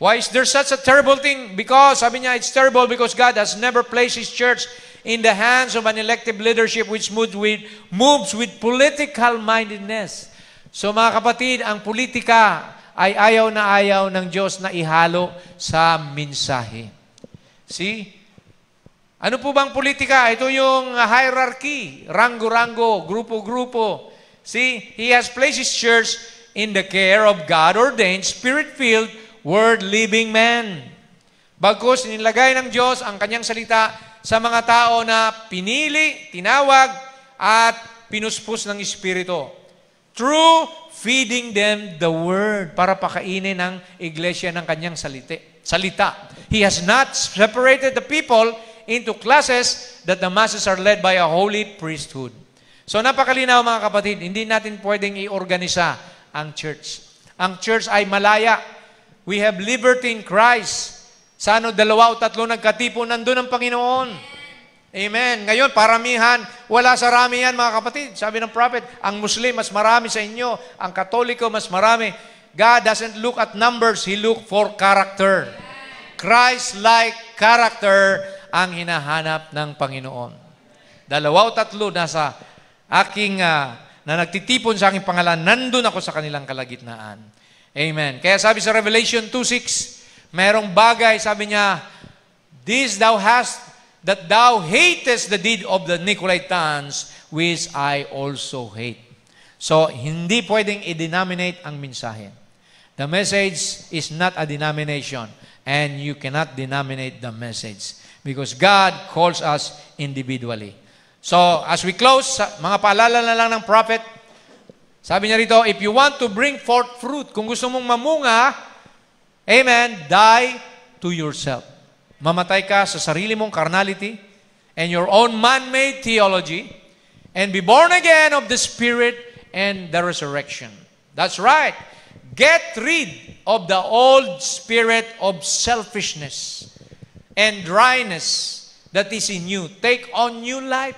Speaker 1: Why is there such a terrible thing? Because, sabi niya, it's terrible because God has never placed His church in the hands of an elective leadership which moves with political mindedness. So mga kapatid, ang politika ay ayaw ng Diyos na ihalo sa mensahe. See? Ano po bang politika? Ito yung hierarchy, rango-rango, grupo-grupo. See? He has placed His church in the care of God-ordained, Spirit-filled, Word-living men. Bagkus nilagay ng Diyos ang kanyang salita sa mga tao na pinili, tinawag, at pinuspos ng Espiritu. Through feeding them the Word, para pakainin ang iglesia ng kanyang salita. He has not separated the people into classes that the masses are led by a holy priesthood. So napakalinaw mga kapatid, hindi natin pwedeng i-organisa ang church. Ang church ay malaya. We have liberty in Christ. Sa dalawa o tatlo nagkatipon, nandun ang Panginoon. Amen. Ngayon, paramihan, wala sa rami yan, mga kapatid. Sabi ng prophet, ang Muslim, mas marami sa inyo. Ang Katoliko, mas marami. God doesn't look at numbers. He look for character. Christ-like character ang hinahanap ng Panginoon. Dalawa o tatlo nasa aking, na nagtitipon sa aking pangalan, nandun ako sa kanilang kalagitnaan. Amen. Kaya sabi sa Revelation 2:6, merong bagay, sabi niya, this thou hast, that thou hatest the deed of the Nicolaitans, which I also hate. So, hindi pwedeng i-denominate ang mensahe. The message is not a denomination, and you cannot denominate the message because God calls us individually. So, as we close, mga paalala na lang ng prophet, sabi niya rito, if you want to bring forth fruit, kung gusto mong mamunga, amen, die to yourself. Mamatay ka sa sarili mong carnality and your own man-made theology and be born again of the Spirit and the resurrection. That's right. Get rid of the old spirit of selfishness and dryness that is in you. Take on new life.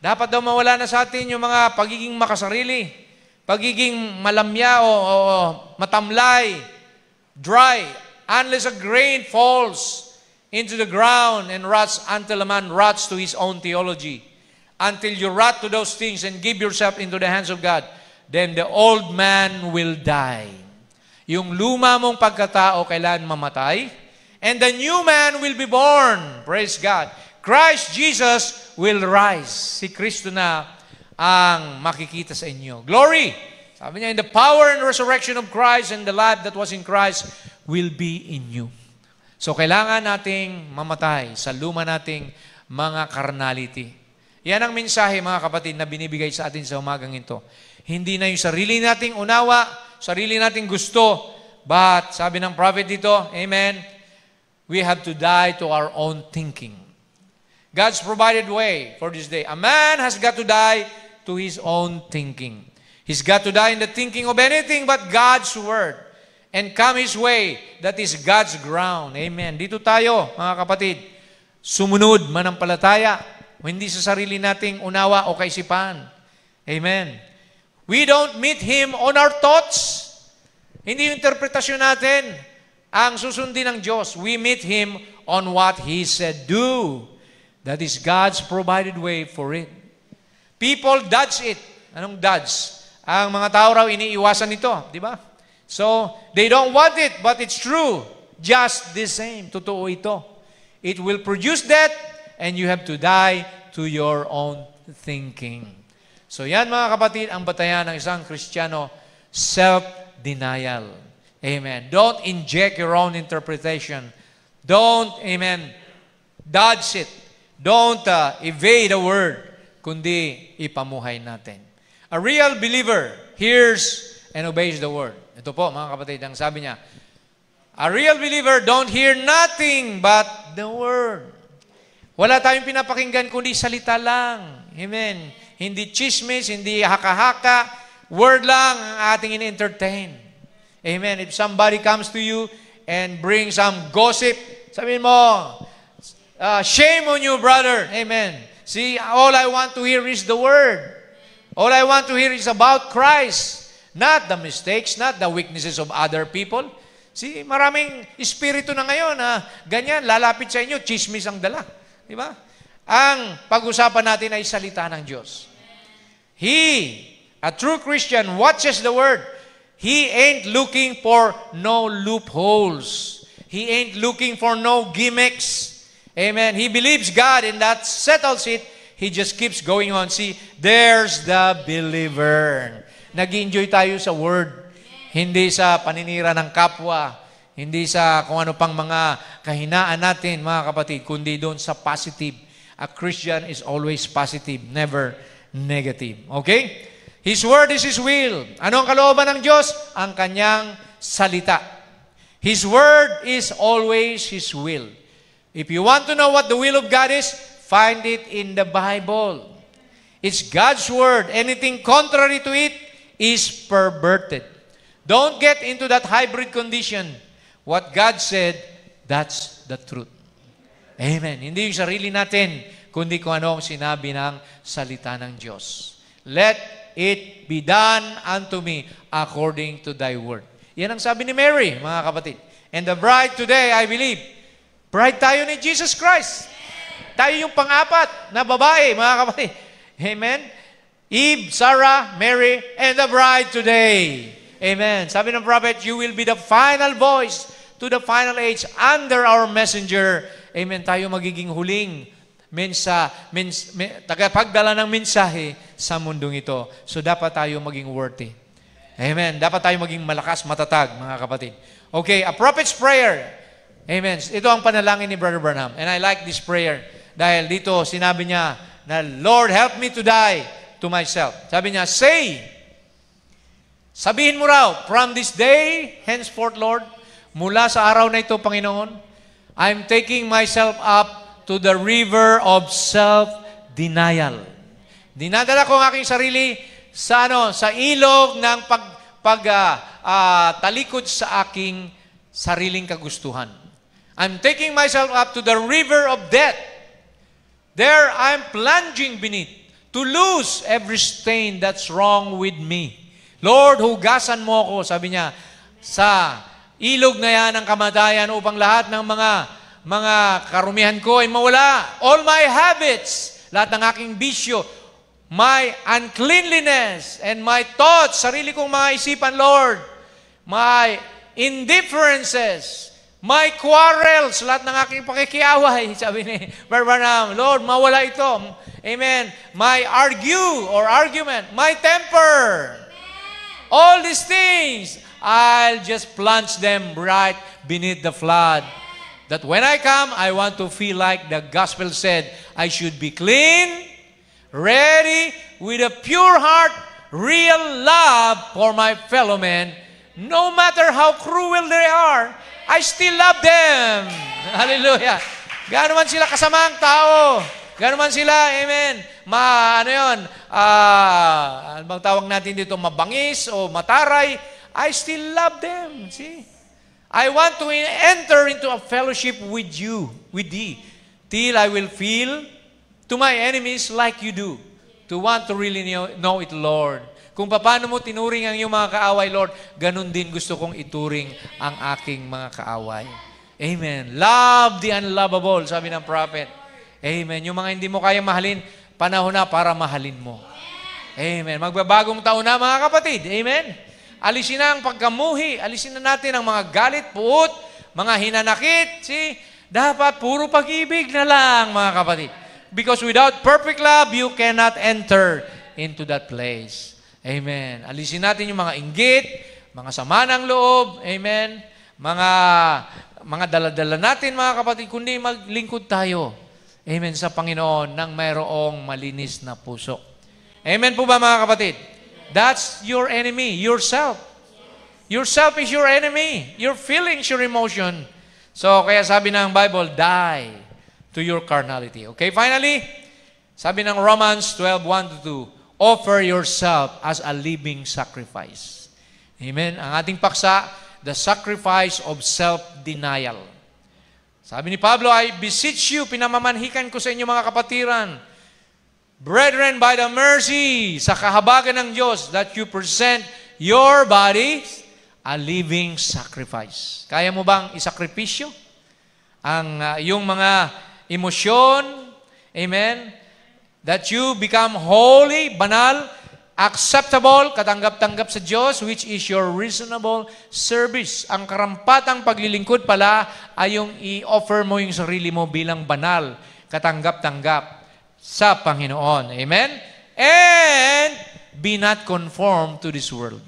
Speaker 1: Dapat daw mawala na sa atin yung mga pagiging makasarili, pagiging malamya o matamlay, dry, unless a grain falls into the ground and rots until a man rots to his own theology. Until you rot to those things and give yourself into the hands of God, then the old man will die. Yung luma mong pagkatao kailangan mamatay, and the new man will be born. Praise God. Christ Jesus will rise. Si Kristo na ang makikita sa inyo. Glory! Sabi niya, in the power and resurrection of Christ and the life that was in Christ will be in you. So, kailangan nating mamatay sa luma nating mga carnality. Yan ang mensahe, mga kapatid, na binibigay sa atin sa umagang ito. Hindi na yung sarili nating unawa, sarili nating gusto, but, sabi ng prophet dito, amen, we have to die to our own thinking. God's provided way for this day. A man has got to die to his own thinking. He's got to die in the thinking of anything but God's Word. And come His way, that is God's ground. Amen. Dito tayo, mga kapatid, sumunod, manampalataya, hindi sa sarili nating unawa o kaisipan. Amen. We don't meet Him on our thoughts. Hindi yung interpretasyon natin ang susundin ng Diyos. We meet Him on what He said, do. That is God's provided way for it. People dodge it. Anong dodge? Ang mga tao raw iniiwasan ito, di ba? So, they don't want it, but it's true. Just the same. Totoo ito. It will produce death, and you have to die to your own thinking. So yan mga kapatid, ang batayan ng isang Kristiyano, self self-denial. Amen. Don't inject your own interpretation. Don't, amen, dodge it. Don't evade the word, kundi ipamuhay natin. A real believer hears and obeys the word. Ito po, mga kapatid, ang sabi niya, a real believer don't hear nothing but the word. Wala tayong pinapakinggan kundi salita lang. Amen. Hindi chismis, hindi haka-haka. Word lang ang ating in-entertain. Amen. If somebody comes to you and brings some gossip, sabihin mo, shame on you, brother. Amen. See, all I want to hear is the word. All I want to hear is about Christ. Not the mistakes, not the weaknesses of other people. See, maraming espiritu na ngayon na ganyan, lalapit sa inyo, chismis ang dala. Di ba? Ang pag-usapan natin ay salita ng Diyos. A true Christian, watches the word. He ain't looking for no loopholes. He ain't looking for no gimmicks. Amen. He believes God and that settles it. He just keeps going on. See, there's the believer. Nag-enjoy tayo sa word. Hindi sa paninira ng kapwa. Hindi sa kung ano pang mga kahinaan natin, mga kapatid, kundi doon sa positive. A Christian is always positive, never negative. Okay? His word is His will. Ano ang kalooban ng Diyos? Ang kanyang salita. His word is always His will. If you want to know what the will of God is, find it in the Bible. It's God's word. Anything contrary to it is perverted. Don't get into that hybrid condition. What God said, that's the truth. Amen. Hindi yung sarili natin, kundi kung ano ang sinabi ng salita ng Diyos. Let it be done unto me according to thy word. Yan ang sabi ni Mary, mga kapatid. And the bride today, I believe, bride tayo ni Jesus Christ. Tayo yung pang-apat na babae, mga kapatid. Amen. Eve, Sarah, Mary, and the bride today. Amen. Sabi ng prophet, you will be the final voice to the final age under our messenger. Amen. Tayo magiging huling tagapagdala ng mensahe sa mundong ito. So dapat tayo maging worthy. Amen. Dapat tayo maging malakas, matatag, mga kapatid. Okay, a prophet's prayer. Amen. Ito ang panalangin ni Brother Branham. And I like this prayer. Dahil dito, sinabi niya na, Lord, help me to die to myself. Sabi niya, sabihin mo raw, from this day, henceforth, Lord, mula sa araw na ito, Panginoon, I'm taking myself up to the river of self-denial. Dinadala ko ang aking sarili sa ilog ng talikod sa aking sariling kagustuhan. I'm taking myself up to the river of death. There I'm plunging beneath to lose every stain that's wrong with me. Lord, hugasan mo ako, sabi niya, sa ilog na yan ng kamatayan upang lahat ng mga karumihan ko ay mawala. All my habits, lahat ng aking bisyo, my uncleanliness and my thoughts, sarili kong mga isipan, Lord, my indifferences, my quarrels, lahat ng aking pakikiaway, sabi ni Branham, Lord, mawala ito. Amen. My argument, my temper, all these things, I'll just plunge them right beneath the flood. That when I come, I want to feel like the gospel said, I should be clean, ready, with a pure heart, real love for my fellow men. No matter how cruel they are, I still love them. Hallelujah. Gaano man sila kasamang tao, gaano man sila, amen, ano bang tawag natin dito, mabangis o mataray, I still love them. See? I want to enter into a fellowship with you, with thee, till I will feel to my enemies like you do, to want to really know it, Lord. Kung paano mo tinuring ang iyong mga kaaway, Lord, ganun din gusto kong ituring ang aking mga kaaway. Amen. Love the unlovable, sabi ng prophet. Amen. Yung mga hindi mo kayang mahalin, panahon na para mahalin mo. Amen. Magbabagong taon na, mga kapatid. Amen. Alisin na ang pagkamuhi. Alisin na natin ang mga galit, puot, mga hinanakit. See? Dapat puro pag-ibig na lang, mga kapatid. Because without perfect love, you cannot enter into that place. Amen. Alisin natin yung mga inggit, mga sama ng loob, amen, mga daladala natin, mga kapatid, kundi maglingkod tayo, amen, sa Panginoon nang mayroong malinis na puso. Amen po ba, mga kapatid? That's your enemy, yourself. Yourself is your enemy. Your feelings, your emotion. So, kaya sabi ng Bible, die to your carnality. Okay, finally, sabi ng Romans 12:1-2, offer yourself as a living sacrifice. Amen? Ang ating paksa, the sacrifice of self-denial. Sabi ni Pablo, I beseech you, pinamamanhikan ko sa inyo mga kapatiran, brethren, by the mercy, sa kahabagan ng Diyos, that you present your bodies a living sacrifice. Kaya mo bang isakripisyo ang yung mga emosyon, amen, that you become holy, banal, acceptable, katanggap-tanggap sa Diyos, which is your reasonable service. Ang karampatang paglilingkod pala ay yung i-offer mo yung sarili mo bilang banal, katanggap-tanggap sa Panginoon. Amen? And be not conformed to this world.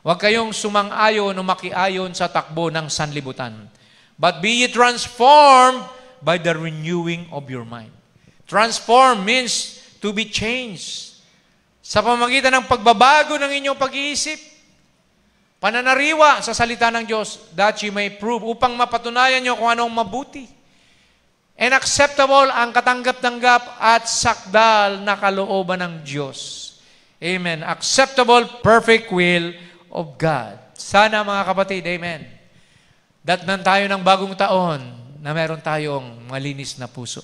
Speaker 1: Huwag kayong sumang-ayon o makiayon sa takbo ng sanlibutan. But be ye transformed by the renewing of your mind. Transform means to be changed. Sa pamamagitan ng pagbabago ng inyong pag-iisip, pananariwa sa salita ng Diyos, that you may prove, upang mapatunayan nyo kung anong mabuti. And acceptable ang katanggap-tanggap at sakdal na kalooban ng Diyos. Amen. Acceptable, perfect will of God. Sana mga kapatid, amen, datnan tayo ng bagong taon na meron tayong malinis na puso.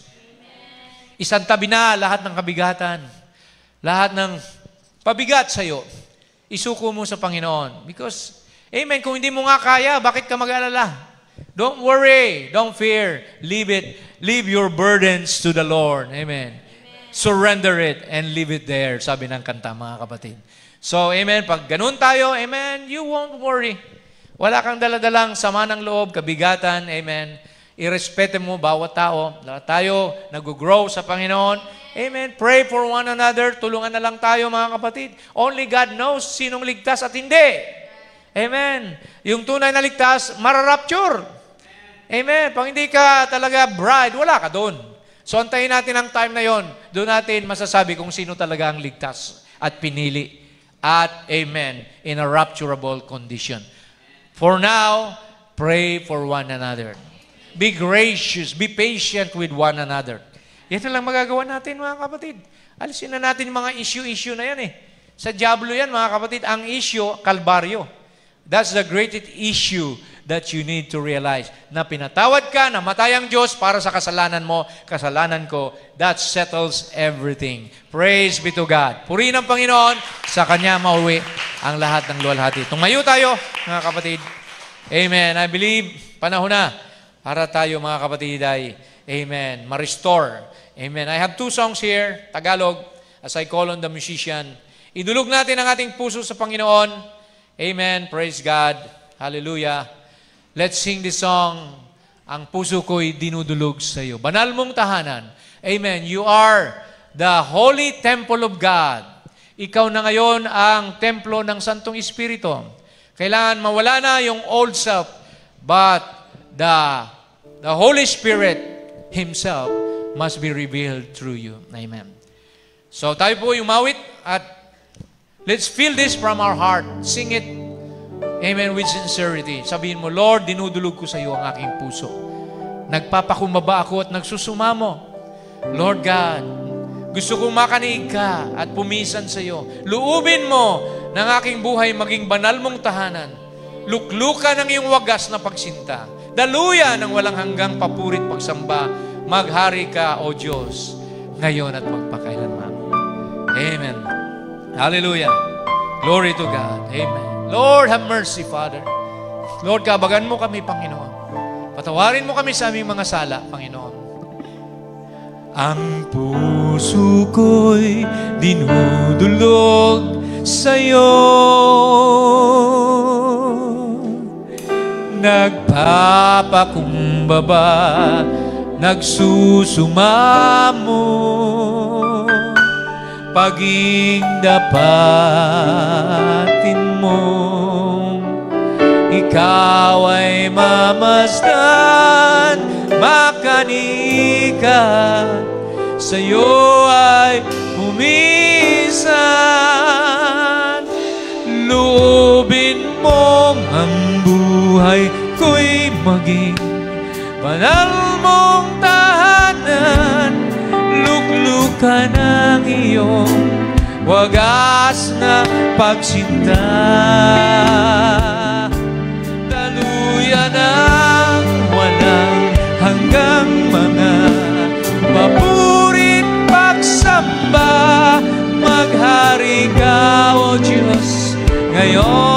Speaker 1: Isang tabi na lahat ng kabigatan, lahat ng pabigat sa iyo, isuko mo sa Panginoon. Because, amen, kung hindi mo nga kaya, bakit ka mag-alala? Don't worry, don't fear, leave it, leave your burdens to the Lord. Amen. Surrender it and leave it there, sabi ng kanta, mga kapatid. So, amen, pag ganun tayo, amen, you won't worry. Wala kang daladalang sama ng loob, kabigatan, amen. Irespeto mo bawat tao. Lahat tayo nag-grow sa Panginoon. Amen. Pray for one another. Tulungan na lang tayo, mga kapatid. Only God knows sinong ligtas at hindi. Amen. Yung tunay na ligtas, mararapture. Amen. Pag hindi ka talaga bride, wala ka doon. So, antayin natin ang time na yon. Doon natin masasabi kung sino talaga ang ligtas at pinili. At, amen, in a rapturable condition. For now, pray for one another. Be gracious, be patient with one another. Yan lang magagawa natin, mga kapatid. Alisin na natin yung mga issue na yan eh. Sa diablo yan, mga kapatid, ang issue, kalbaryo. That's the greatest issue that you need to realize. Na pinatawad ka, namatay ang Diyos para sa kasalanan mo, kasalanan ko. That settles everything. Praise be to God. Purihin ang Panginoon, sa Kanya mauwi ang lahat ng luwalhati. Tumayo tayo, mga kapatid. Amen. I believe, panahon na para tayo, mga kapatid, ay, amen, ma-restore. Amen. I have 2 songs here, Tagalog, as I call on the musician. Idulog natin ang ating puso sa Panginoon. Amen. Praise God. Hallelujah. Let's sing this song. Ang puso ko'y dinudulog sa iyo. Banal mong tahanan. Amen. You are the holy temple of God. Ikaw na ngayon ang templo ng Santong Espiritu. Kailangan mawala na yung old self, but the Holy Spirit Himself must be revealed through you. Amen. So tayo po umawit at let's feel this from our heart. Sing it, amen, with sincerity. Sabihin mo, Lord, dinudulog ko sa iyo ang aking puso. Nagpapakumbaba ako at nagsusumamo. Lord God, gusto kong makanig ka at pumisan sa iyo. Luubin mo ng aking buhay maging banal mong tahanan. Luklukan ng iyong wagas na pagsinta. Daluyan ng walang hanggang papurit pagsamba. Maghari ka, O Diyos, ngayon at magpakailanman. Amen. Hallelujah. Glory to God. Amen. Lord, have mercy, Father. Lord, kabagan mo kami, Panginoon. Patawarin mo kami sa aming mga sala, Panginoon. Ang puso ko'y dinudulog sa'yo. Nagpapakumbaba, nagsusumamo, paging dapatin mo Ikaw ay mamasdan, makanikan, sa'yo ay pumisan. Loobin mong ang buhay ko'y maging banal mong tahanan, luklukan ang iyong wagas na pagsinta. Daluyan ang walang hanggang mga papurit pagsamba. Maghari ka, O Diyos, ngayon